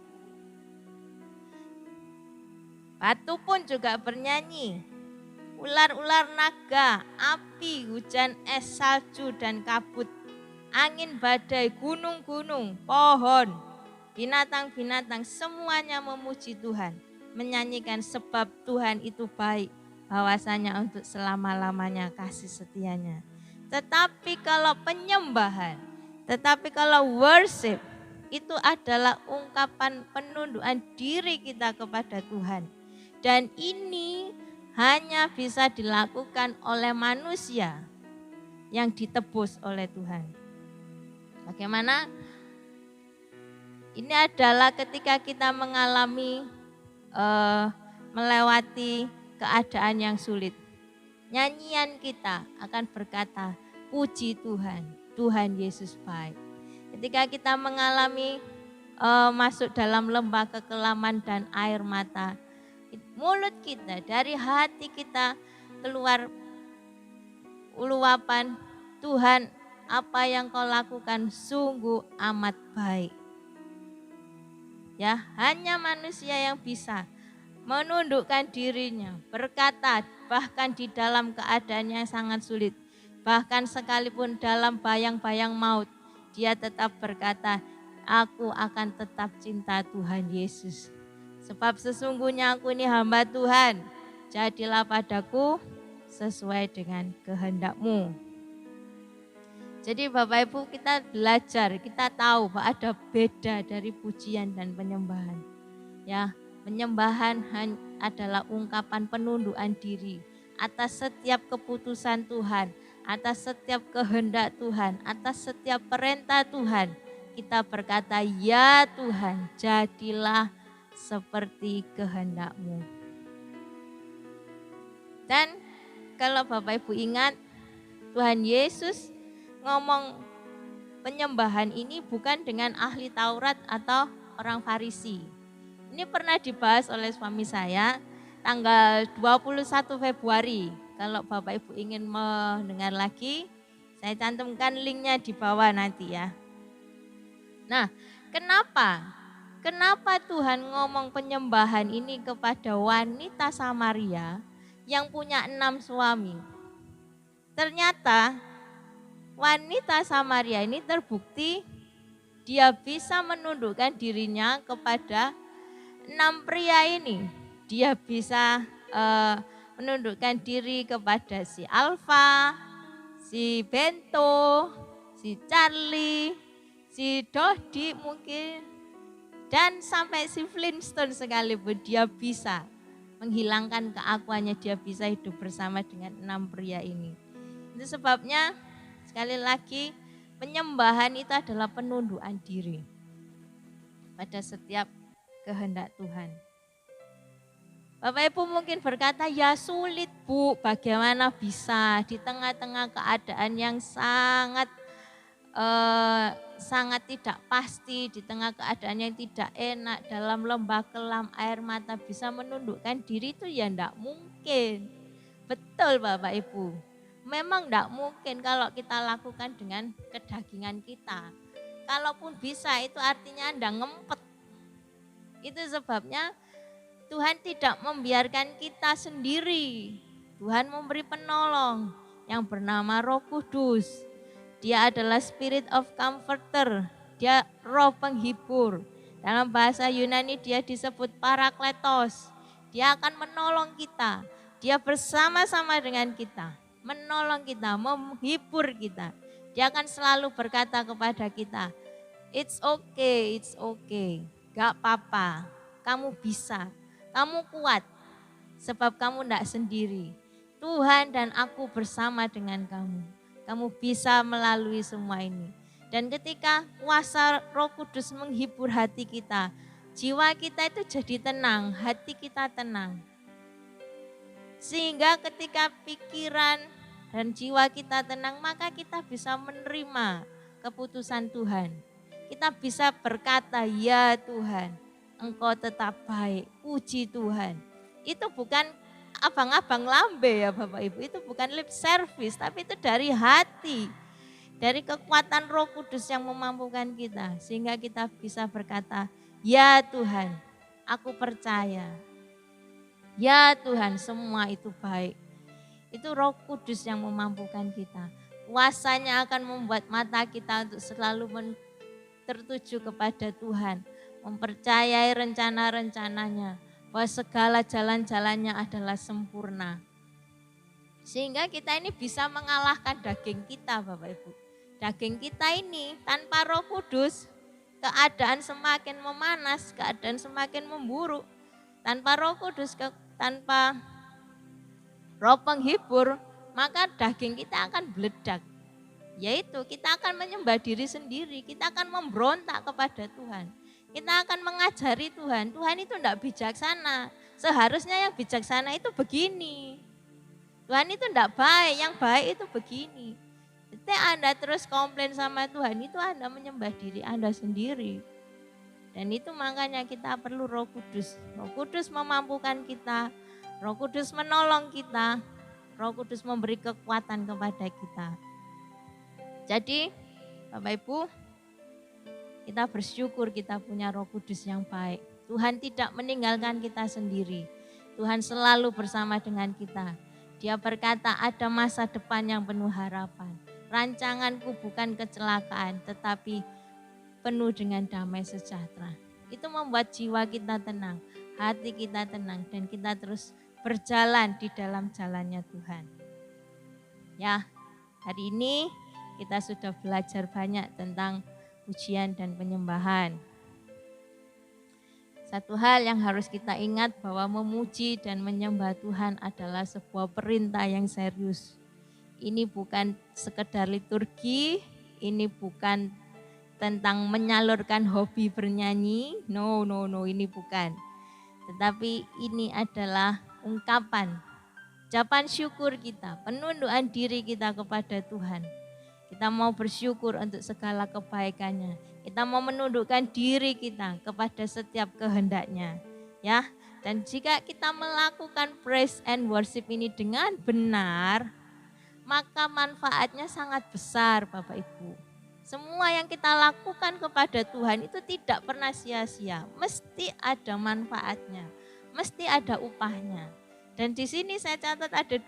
Batu pun juga bernyanyi, ular-ular naga, api, hujan es, salju dan kabut, angin badai, gunung-gunung, pohon, binatang-binatang semuanya memuji Tuhan, menyanyikan sebab Tuhan itu baik, bahwasanya untuk selama-lamanya kasih setianya. Tetapi kalau penyembahan, tetapi kalau worship, itu adalah ungkapan penundukan diri kita kepada Tuhan. Dan ini hanya bisa dilakukan oleh manusia yang ditebus oleh Tuhan. Bagaimana? Ini adalah ketika kita mengalami melewati keadaan yang sulit. Nyanyian kita akan berkata, puji Tuhan, Tuhan Yesus baik. Ketika kita mengalami masuk dalam lembah kekelaman dan air mata, mulut kita, dari hati kita keluar uluapan, Tuhan apa yang kau lakukan sungguh amat baik. Ya, hanya manusia yang bisa menundukkan dirinya, berkata bahkan di dalam keadaan yang sangat sulit, bahkan sekalipun dalam bayang-bayang maut, dia tetap berkata, aku akan tetap cinta Tuhan Yesus. Sebab sesungguhnya aku ini hamba Tuhan, jadilah padaku sesuai dengan kehendak-Mu. Jadi Bapak Ibu kita belajar, kita tahu bahwa ada beda dari pujian dan penyembahan. Ya, penyembahan adalah ungkapan penundukan diri atas setiap keputusan Tuhan, atas setiap kehendak Tuhan, atas setiap perintah Tuhan. Kita berkata, ya Tuhan, jadilah seperti kehendak-Mu. Dan kalau Bapak Ibu ingat, Tuhan Yesus ngomong penyembahan ini bukan dengan ahli Taurat atau orang Farisi. Ini pernah dibahas oleh suami saya tanggal 21 Februari. Kalau Bapak Ibu ingin mendengar lagi, saya cantumkan linknya di bawah nanti ya. Nah, kenapa? Kenapa Tuhan ngomong penyembahan ini kepada wanita Samaria yang punya 6 suami? Ternyata wanita Samaria ini terbukti dia bisa menundukkan dirinya kepada 6 pria ini. Dia bisa menundukkan diri kepada si Alfa, si Bento, si Charlie, si Dodi mungkin, dan sampai si Flintstone sekalipun dia bisa menghilangkan keakuannya, dia bisa hidup bersama dengan 6 pria ini. Itu sebabnya sekali lagi penyembahan itu adalah penundukan diri pada setiap kehendak Tuhan. Bapak Ibu mungkin berkata, ya sulit Bu, bagaimana bisa di tengah-tengah keadaan yang sangat tidak pasti, di tengah keadaan yang tidak enak, dalam lembah kelam air mata bisa menundukkan diri, itu ya enggak mungkin. Betul Bapak Ibu, memang enggak mungkin kalau kita lakukan dengan kedagingan kita. Kalaupun bisa itu artinya Anda ngempet. Itu sebabnya Tuhan tidak membiarkan kita sendiri. Tuhan memberi penolong yang bernama Roh Kudus. Dia adalah Spirit of Comforter. Dia roh penghibur. Dalam bahasa Yunani dia disebut Parakletos. Dia akan menolong kita. Dia bersama-sama dengan kita. Menolong kita, menghibur kita. Dia akan selalu berkata kepada kita, it's okay. Gak apa-apa, kamu bisa. Kamu kuat, sebab kamu tidak sendiri. Tuhan dan aku bersama dengan kamu. Kamu bisa melalui semua ini. Dan ketika kuasa Roh Kudus menghibur hati kita, jiwa kita itu jadi tenang, hati kita tenang. Sehingga ketika pikiran dan jiwa kita tenang, maka kita bisa menerima keputusan Tuhan. Kita bisa berkata, ya Tuhan, Engkau tetap baik, puji Tuhan. Itu bukan abang-abang lambe ya Bapak Ibu, itu bukan lip service, tapi itu dari hati. Dari kekuatan Roh Kudus yang memampukan kita, sehingga kita bisa berkata, ya Tuhan, aku percaya. Ya Tuhan, semua itu baik. Itu Roh Kudus yang memampukan kita. Kuasanya akan membuat mata kita untuk selalu tertuju kepada Tuhan. Mempercayai rencana-rencananya, bahwa segala jalan-jalannya adalah sempurna. Sehingga kita ini bisa mengalahkan daging kita Bapak Ibu. Daging kita ini tanpa Roh Kudus, keadaan semakin memanas, keadaan semakin memburuk. Tanpa Roh Kudus, tanpa Roh penghibur, maka daging kita akan meledak. Yaitu kita akan menyembah diri sendiri, kita akan memberontak kepada Tuhan. Kita akan mengajari Tuhan, Tuhan itu tidak bijaksana. Seharusnya yang bijaksana itu begini. Tuhan itu tidak baik, yang baik itu begini. Jadi Anda terus komplain sama Tuhan, itu Anda menyembah diri Anda sendiri. Dan itu makanya kita perlu Roh Kudus. Roh Kudus memampukan kita, Roh Kudus menolong kita, Roh Kudus memberi kekuatan kepada kita. Jadi Bapak Ibu, kita bersyukur kita punya Roh Kudus yang baik. Tuhan tidak meninggalkan kita sendiri. Tuhan selalu bersama dengan kita. Dia berkata ada masa depan yang penuh harapan. Rancanganku bukan kecelakaan tetapi penuh dengan damai sejahtera. Itu membuat jiwa kita tenang, hati kita tenang dan kita terus berjalan di dalam jalannya Tuhan. Ya, hari ini kita sudah belajar banyak tentang pujian dan penyembahan. Satu hal yang harus kita ingat bahwa memuji dan menyembah Tuhan adalah sebuah perintah yang serius. Ini bukan sekedar liturgi, ini bukan tentang menyalurkan hobi bernyanyi, no, ini bukan. Tetapi ini adalah ungkapan syukur kita, penundukan diri kita kepada Tuhan. Kita mau bersyukur untuk segala kebaikannya. Kita mau menundukkan diri kita kepada setiap kehendaknya. Ya, dan jika kita melakukan praise and worship ini dengan benar, maka manfaatnya sangat besar Bapak Ibu. Semua yang kita lakukan kepada Tuhan itu tidak pernah sia-sia. Mesti ada manfaatnya, mesti ada upahnya. Dan di sini saya catat ada 2.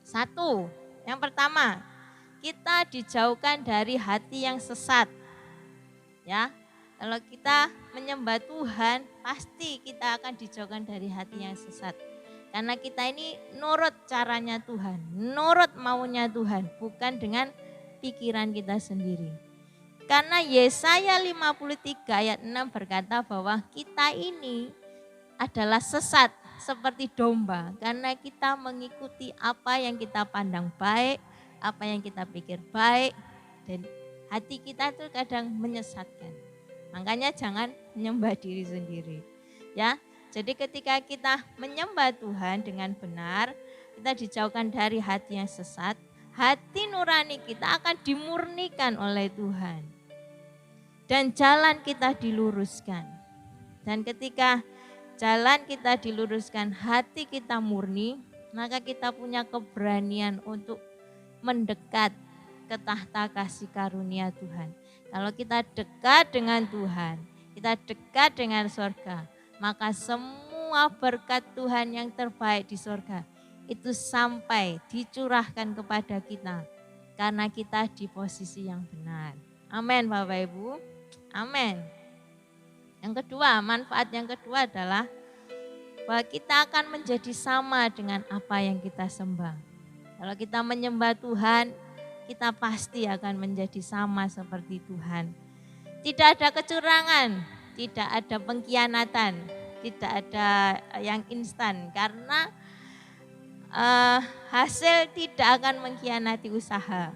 1, yang pertama, kita dijauhkan dari hati yang sesat. Ya, kalau kita menyembah Tuhan, pasti kita akan dijauhkan dari hati yang sesat. Karena kita ini nurut caranya Tuhan, nurut maunya Tuhan, bukan dengan pikiran kita sendiri. Karena Yesaya 53 ayat 6 berkata bahwa kita ini adalah sesat seperti domba. Karena kita mengikuti apa yang kita pandang baik, apa yang kita pikir baik, dan hati kita itu kadang menyesatkan. Makanya jangan menyembah diri sendiri. Ya, jadi ketika kita menyembah Tuhan dengan benar, kita dijauhkan dari hati yang sesat, hati nurani kita akan dimurnikan oleh Tuhan. Dan jalan kita diluruskan. Dan ketika jalan kita diluruskan, hati kita murni, maka kita punya keberanian untuk mendekat ke tahta kasih karunia Tuhan. Kalau kita dekat dengan Tuhan, kita dekat dengan surga, maka semua berkat Tuhan yang terbaik di surga itu sampai dicurahkan kepada kita karena kita di posisi yang benar. Amin Bapak Ibu. Amin. Yang kedua, manfaat yang kedua adalah bahwa kita akan menjadi sama dengan apa yang kita sembah. Kalau kita menyembah Tuhan, kita pasti akan menjadi sama seperti Tuhan. Tidak ada kecurangan, tidak ada pengkhianatan, tidak ada yang instan. Karena hasil tidak akan mengkhianati usaha.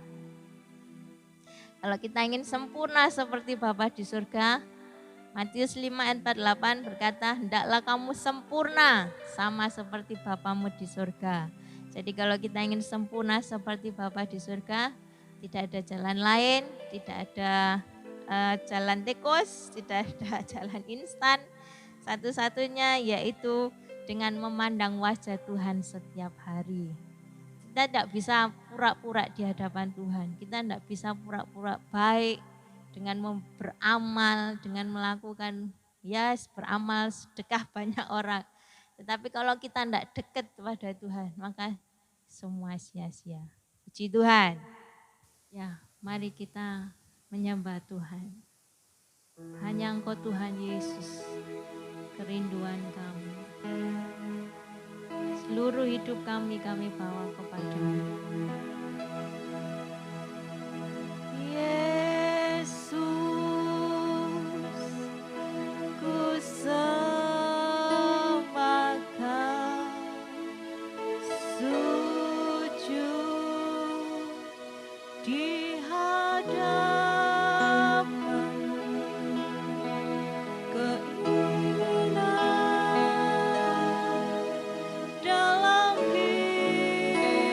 Kalau kita ingin sempurna seperti Bapa di surga, Matius 5 ayat 48 berkata, hendaklah kamu sempurna sama seperti Bapamu di surga. Jadi kalau kita ingin sempurna seperti Bapa di surga, tidak ada jalan lain, tidak ada jalan tikus, tidak ada jalan instan. Satu-satunya yaitu dengan memandang wajah Tuhan setiap hari. Kita tidak bisa pura-pura di hadapan Tuhan. Kita tidak bisa pura-pura baik dengan beramal, dengan melakukan beramal sedekah banyak orang. Tetapi kalau kita tidak dekat kepada Tuhan, maka semua sia-sia. Puji Tuhan. Ya, mari kita menyembah Tuhan. Hanya Engkau Tuhan Yesus, kerinduan kami. Seluruh hidup kami bawa kepada-Mu. Yesus, ku sembahkan, sujud di hadapan, keinginan dalam hidupku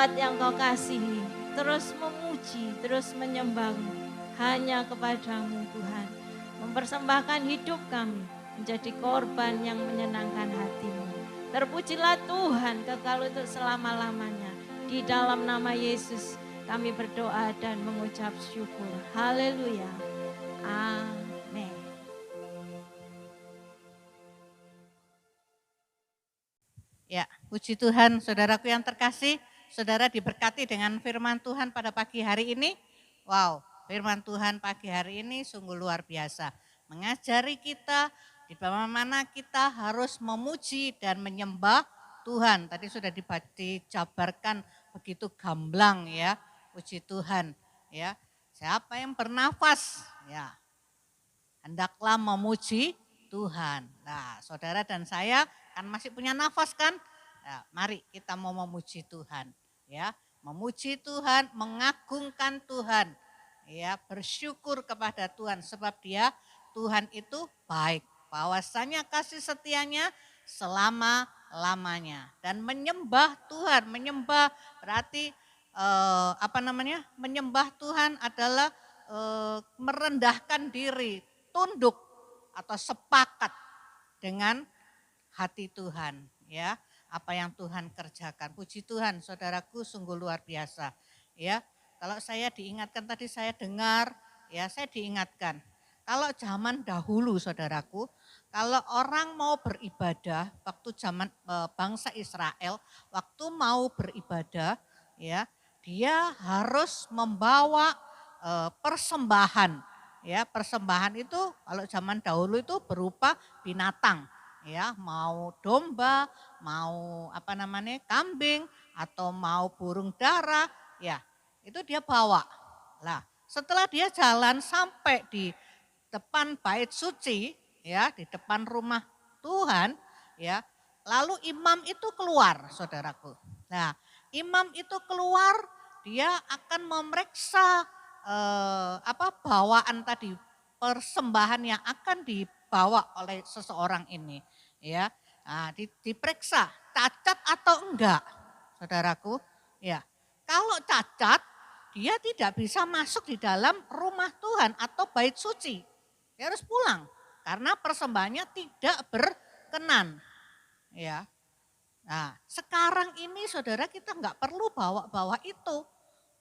umat yang kau kasihi terus memuji, terus menyembah hanya kepadamu Tuhan. Mempersembahkan hidup kami menjadi korban yang menyenangkan hatimu. Terpujilah Tuhan kekal untuk selama-lamanya. Di dalam nama Yesus kami berdoa dan mengucap syukur. Haleluya. Amin. Ya, puji Tuhan, saudaraku yang terkasih, saudara diberkati dengan firman Tuhan pada pagi hari ini. Wow, firman Tuhan pagi hari ini sungguh luar biasa. Mengajari kita di mana kita harus memuji dan menyembah Tuhan. Tadi sudah dijabarkan begitu gamblang ya, puji Tuhan. Ya, siapa yang bernafas, ya hendaklah memuji Tuhan. Nah, saudara dan saya kan masih punya nafas kan? Ya, mari kita mau memuji Tuhan, ya, memuji Tuhan, mengagungkan Tuhan, ya, bersyukur kepada Tuhan sebab Tuhan itu baik, bahwasanya kasih setianya selama-lamanya dan menyembah Tuhan, menyembah berarti menyembah Tuhan adalah merendahkan diri, tunduk atau sepakat dengan hati Tuhan, ya, apa yang Tuhan kerjakan. Puji Tuhan, saudaraku, sungguh luar biasa, ya. Kalau saya diingatkan tadi saya dengar, ya, saya diingatkan. Kalau zaman dahulu, saudaraku, kalau orang mau beribadah waktu zaman bangsa Israel, waktu mau beribadah, ya, dia harus membawa persembahan. Ya, persembahan itu kalau zaman dahulu itu berupa binatang. Ya, mau domba, mau kambing atau mau burung dara, ya itu dia bawa. Lah, setelah dia jalan sampai di depan bait suci, ya di depan rumah Tuhan, ya lalu imam itu keluar, saudaraku. Nah, imam itu keluar, dia akan memeriksa bawaan tadi, persembahan yang akan dibawa oleh seseorang ini, ya. Nah, diperiksa cacat atau enggak, saudaraku. Ya, kalau cacat, dia tidak bisa masuk di dalam rumah Tuhan atau bait suci. Dia harus pulang karena persembahannya tidak berkenan. Ya. Nah, sekarang ini saudara kita enggak perlu bawa-bawa itu.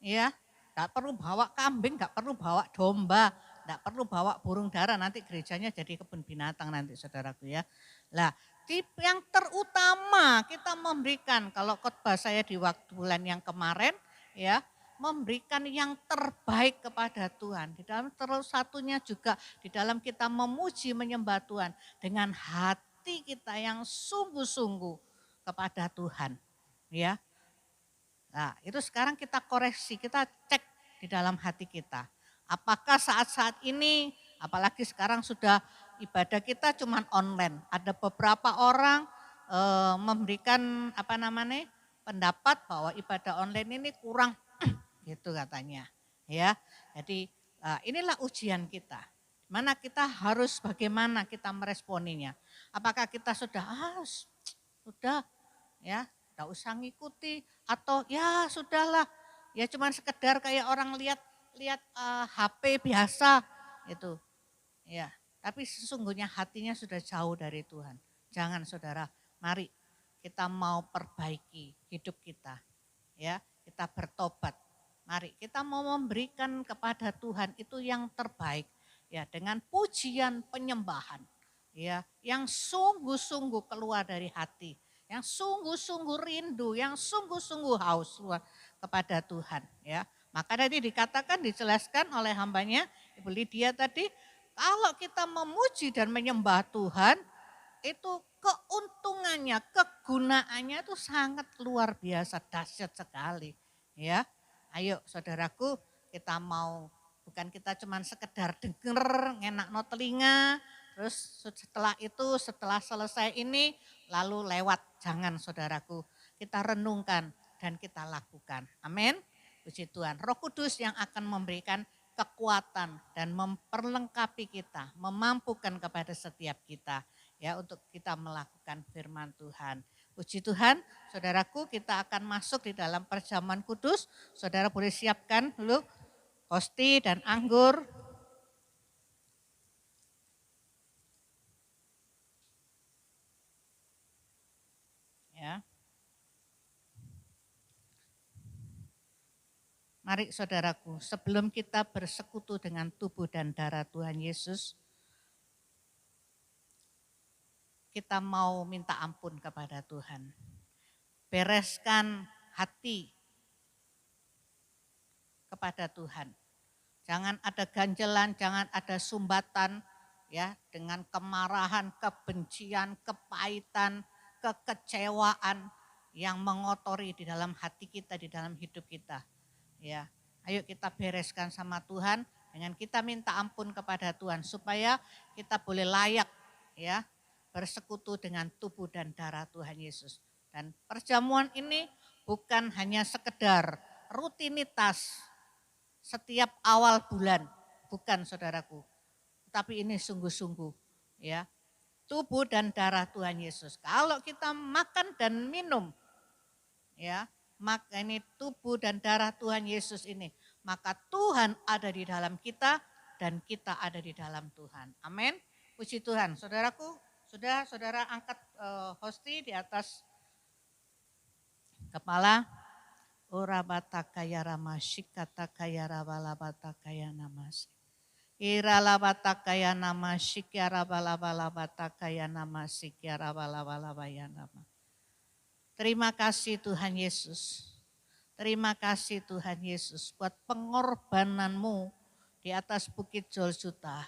Ya, enggak perlu bawa kambing, enggak perlu bawa domba, enggak perlu bawa burung dara, nanti gerejanya jadi kebun binatang nanti saudaraku ya. Lah, yang terutama kita memberikan, kalau khotbah saya di waktu bulan yang kemarin ya, memberikan yang terbaik kepada Tuhan. Di dalam terus satunya juga di dalam kita memuji menyembah Tuhan dengan hati kita yang sungguh-sungguh kepada Tuhan. Ya. Nah, itu sekarang kita koreksi, kita cek di dalam hati kita. Apakah saat-saat ini, apalagi sekarang sudah ibadah kita cuma online. Ada beberapa orang memberikan pendapat bahwa ibadah online ini kurang gitu katanya. Ya, jadi inilah ujian kita. Mana kita harus bagaimana kita meresponinya. Apakah kita sudah ya, enggak usah ngikuti atau ya sudahlah, ya cuman sekedar kayak orang lihat HP biasa itu. Ya, tapi sesungguhnya hatinya sudah jauh dari Tuhan. Jangan saudara, mari kita mau perbaiki hidup kita. Ya, kita bertobat. Mari kita mau memberikan kepada Tuhan itu yang terbaik. Ya, dengan pujian penyembahan. Ya, yang sungguh-sungguh keluar dari hati. Yang sungguh-sungguh rindu, yang sungguh-sungguh haus kepada Tuhan. Ya, maka tadi dikatakan, dijelaskan oleh hambanya Ibu Lydia tadi, kalau kita memuji dan menyembah Tuhan, itu keuntungannya, kegunaannya itu sangat luar biasa, dahsyat sekali. Ya, ayo saudaraku, kita mau, bukan kita cuman sekedar denger, ngenak no telinga, terus setelah selesai ini lalu lewat. Jangan saudaraku, kita renungkan dan kita lakukan. Amin. Puji Tuhan. Roh Kudus yang akan memberikan kekuatan dan memperlengkapi kita, memampukan kepada setiap kita ya untuk kita melakukan firman Tuhan. Puji Tuhan, saudaraku, kita akan masuk di dalam perjamuan kudus. Saudara boleh siapkan dulu hosti dan anggur. Ya. Mari saudaraku, sebelum kita bersekutu dengan tubuh dan darah Tuhan Yesus, kita mau minta ampun kepada Tuhan. Bereskan hati kepada Tuhan. Jangan ada ganjelan, jangan ada sumbatan, ya, dengan kemarahan, kebencian, kepahitan, kekecewaan yang mengotori di dalam hati kita, di dalam hidup kita. Ya, ayo kita bereskan sama Tuhan dengan kita minta ampun kepada Tuhan supaya kita boleh layak, ya, bersekutu dengan tubuh dan darah Tuhan Yesus. Dan perjamuan ini bukan hanya sekedar rutinitas setiap awal bulan, bukan saudaraku. Tapi ini sungguh-sungguh, ya, tubuh dan darah Tuhan Yesus. Kalau kita makan dan minum, ya, maka ini tubuh dan darah Tuhan Yesus ini, maka Tuhan ada di dalam kita dan kita ada di dalam Tuhan. Amin. Puji Tuhan. Saudaraku, sudah saudara angkat hosti di atas kepala. Ora batakaya ramashikata kaya rabalabatakaya namas. Ira labatakaya namashikya rabalabalabatakaya namasikya rabalabalabaya nama. Terima kasih Tuhan Yesus. Terima kasih Tuhan Yesus buat pengorbananmu di atas bukit Golgota.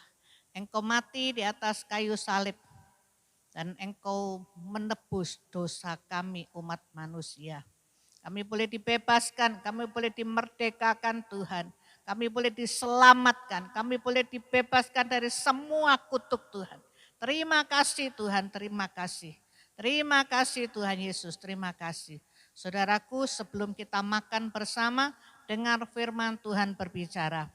Engkau mati di atas kayu salib dan engkau menebus dosa kami umat manusia. Kami boleh dibebaskan, kami boleh dimerdekakan Tuhan. Kami boleh diselamatkan, kami boleh dibebaskan dari semua kutuk Tuhan. Terima kasih Tuhan, terima kasih. Terima kasih Tuhan Yesus, terima kasih. Saudaraku, sebelum kita makan bersama, dengar firman Tuhan berbicara.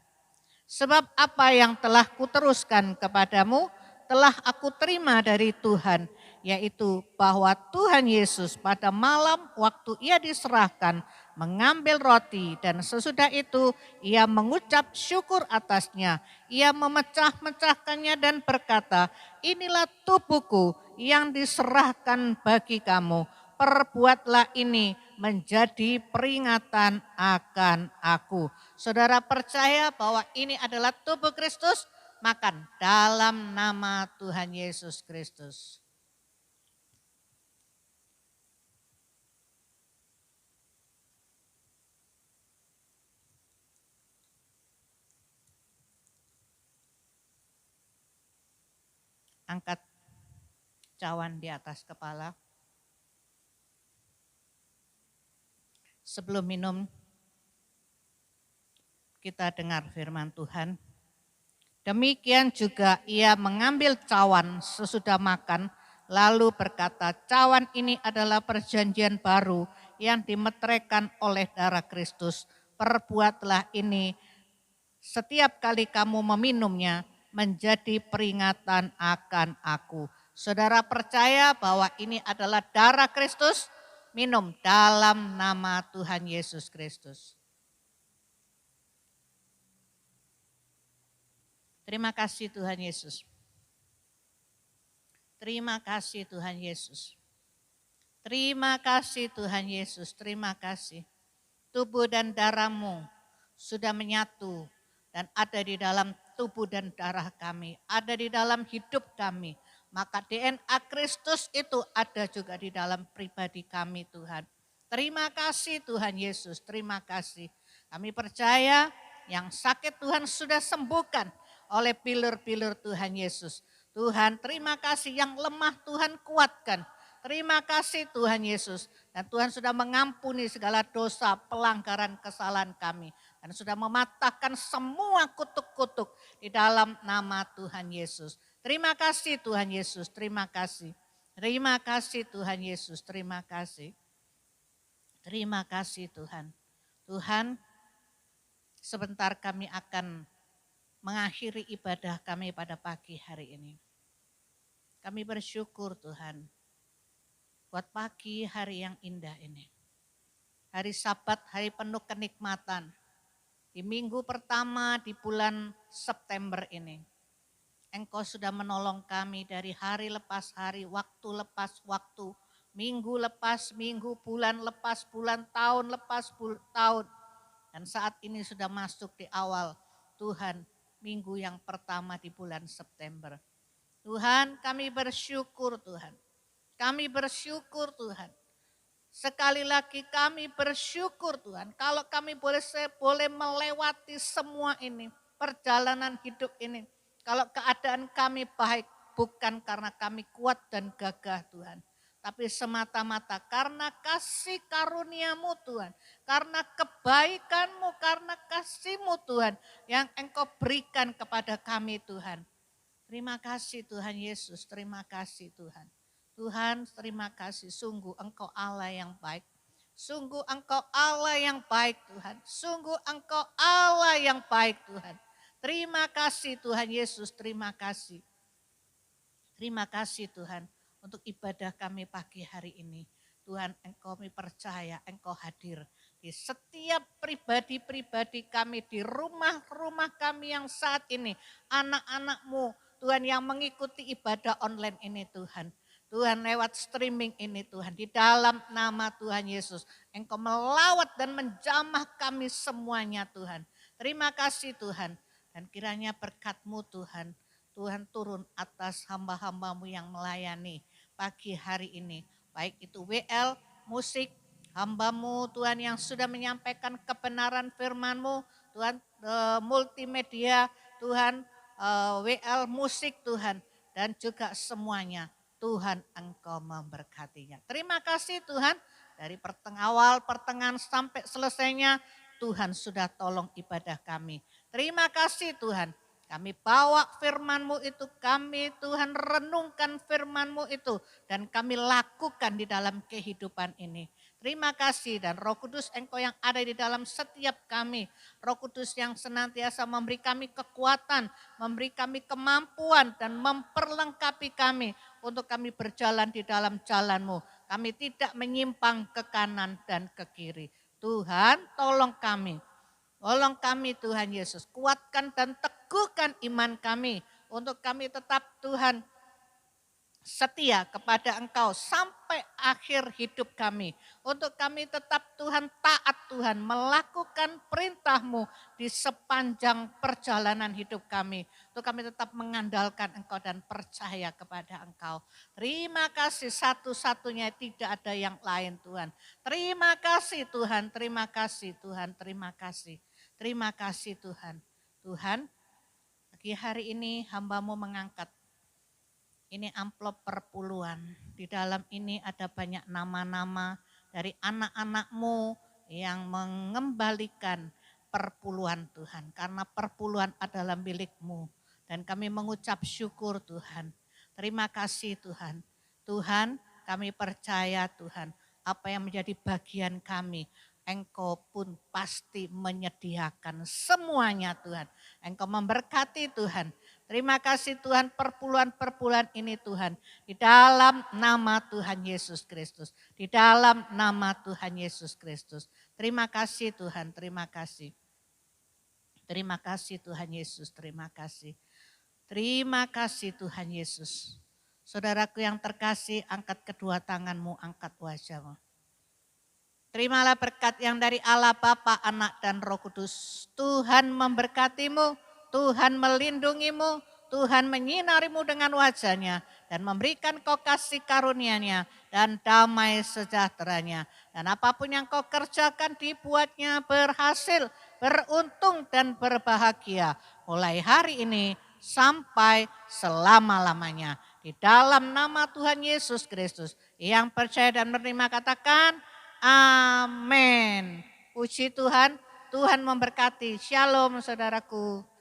Sebab apa yang telah kuteruskan kepadamu, telah aku terima dari Tuhan, yaitu bahwa Tuhan Yesus pada malam waktu ia diserahkan, mengambil roti dan sesudah itu ia mengucap syukur atasnya. Ia memecah-mecahkannya dan berkata, inilah tubuhku yang diserahkan bagi kamu. Perbuatlah ini menjadi peringatan akan aku. Saudara percaya bahwa ini adalah tubuh Kristus? Makan dalam nama Tuhan Yesus Kristus. Angkat cawan di atas kepala. Sebelum minum, kita dengar firman Tuhan. Demikian juga ia mengambil cawan sesudah makan, lalu berkata, cawan ini adalah perjanjian baru yang dimeteraikan oleh darah Kristus. Perbuatlah ini setiap kali kamu meminumnya menjadi peringatan akan aku. Saudara percaya bahwa ini adalah darah Kristus? Minum dalam nama Tuhan Yesus Kristus. Terima kasih Tuhan Yesus. Terima kasih Tuhan Yesus. Terima kasih Tuhan Yesus, terima kasih. Tubuh dan darah-Mu sudah menyatu dan ada di dalam tubuh dan darah kami, ada di dalam hidup kami. Maka DNA Kristus itu ada juga di dalam pribadi kami Tuhan. Terima kasih Tuhan Yesus, terima kasih. Kami percaya yang sakit Tuhan sudah sembuhkan oleh pilur-pilur Tuhan Yesus. Tuhan terima kasih, yang lemah Tuhan kuatkan. Terima kasih Tuhan Yesus. Dan Tuhan sudah mengampuni segala dosa, pelanggaran, kesalahan kami. Dan sudah mematahkan semua kutuk-kutuk di dalam nama Tuhan Yesus. Terima kasih Tuhan Yesus, terima kasih. Terima kasih Tuhan Yesus, terima kasih. Terima kasih Tuhan. Tuhan, sebentar kami akan mengakhiri ibadah kami pada pagi hari ini. Kami bersyukur Tuhan. buat pagi hari yang indah ini. Hari Sabat, hari penuh kenikmatan. Di minggu pertama di bulan September ini. Engkau sudah menolong kami dari hari lepas hari, waktu lepas waktu, minggu lepas minggu, bulan lepas bulan, tahun lepas tahun. Dan saat ini sudah masuk di awal Tuhan, minggu yang pertama di bulan September. Tuhan, kami bersyukur Tuhan. Kami bersyukur Tuhan. Sekali lagi kami bersyukur Tuhan. Kalau kami boleh melewati semua ini, perjalanan hidup ini. Kalau keadaan kami baik, bukan karena kami kuat dan gagah Tuhan. Tapi semata-mata karena kasih karuniamu Tuhan. Karena kebaikanmu, karena kasihmu Tuhan. Yang engkau berikan kepada kami Tuhan. Terima kasih Tuhan Yesus, terima kasih Tuhan. Tuhan terima kasih, sungguh Engkau Allah yang baik. Sungguh Engkau Allah yang baik Tuhan. Sungguh Engkau Allah yang baik Tuhan. Terima kasih Tuhan Yesus, terima kasih. Terima kasih Tuhan untuk ibadah kami pagi hari ini. Tuhan Engkau kami percaya, Engkau hadir di setiap pribadi-pribadi kami, di rumah-rumah kami yang saat ini. Anak-anak-Mu Tuhan yang mengikuti ibadah online ini Tuhan. Tuhan lewat streaming ini Tuhan, di dalam nama Tuhan Yesus. Engkau melawat dan menjamah kami semuanya Tuhan. Terima kasih Tuhan. Dan kiranya berkat-Mu Tuhan, Tuhan turun atas hamba-hamba-Mu yang melayani pagi hari ini. Baik itu WL, musik, hamba-Mu Tuhan yang sudah menyampaikan kebenaran firman-Mu. Tuhan multimedia, Tuhan WL, musik Tuhan. Dan juga semuanya. Tuhan Engkau memberkatinya. Terima kasih Tuhan, dari awal pertengahan sampai selesainya Tuhan sudah tolong ibadah kami. Terima kasih Tuhan, kami bawa firman-Mu itu, kami Tuhan renungkan firman-Mu itu dan kami lakukan di dalam kehidupan ini. Terima kasih dan Roh Kudus Engkau yang ada di dalam setiap kami. Roh Kudus yang senantiasa memberi kami kekuatan, memberi kami kemampuan dan memperlengkapi kami untuk kami berjalan di dalam jalan-Mu. Kami tidak menyimpang ke kanan dan ke kiri. Tuhan tolong kami. Tolong kami Tuhan Yesus. Kuatkan dan teguhkan iman kami. Untuk kami tetap Tuhan setia kepada Engkau sampai akhir hidup kami. Untuk kami tetap Tuhan taat Tuhan, melakukan perintah-Mu di sepanjang perjalanan hidup kami. Untuk kami tetap mengandalkan Engkau dan percaya kepada Engkau. Terima kasih, satu-satunya, tidak ada yang lain Tuhan. Terima kasih Tuhan, terima kasih Tuhan, terima kasih. Terima kasih Tuhan. Tuhan, pagi hari ini hamba-Mu mengangkat ini amplop perpuluhan. Di dalam ini ada banyak nama-nama dari anak-anak-Mu yang mengembalikan perpuluhan Tuhan. Karena perpuluhan adalah milik-Mu. Dan kami mengucap syukur Tuhan. Terima kasih Tuhan. Tuhan, kami percaya Tuhan, apa yang menjadi bagian kami, Engkau pun pasti menyediakan semuanya Tuhan. Engkau memberkati Tuhan. Terima kasih Tuhan, perpuluhan-perpuluhan ini Tuhan. Di dalam nama Tuhan Yesus Kristus. Di dalam nama Tuhan Yesus Kristus. Terima kasih Tuhan, terima kasih. Terima kasih Tuhan Yesus, terima kasih. Terima kasih Tuhan Yesus. Saudaraku yang terkasih, angkat kedua tanganmu, angkat wajahmu. Terimalah berkat yang dari Allah Bapa, Anak dan Roh Kudus. Tuhan memberkatimu, Tuhan melindungimu, Tuhan menyinarimu dengan wajahnya dan memberikan kau kasih karunia-Nya dan damai sejahteranya. Dan apapun yang kau kerjakan dibuatnya berhasil, beruntung dan berbahagia. Mulai hari ini sampai selama-lamanya. Di dalam nama Tuhan Yesus Kristus. Yang percaya dan menerima katakan amin. Puji Tuhan, Tuhan memberkati. Shalom saudaraku.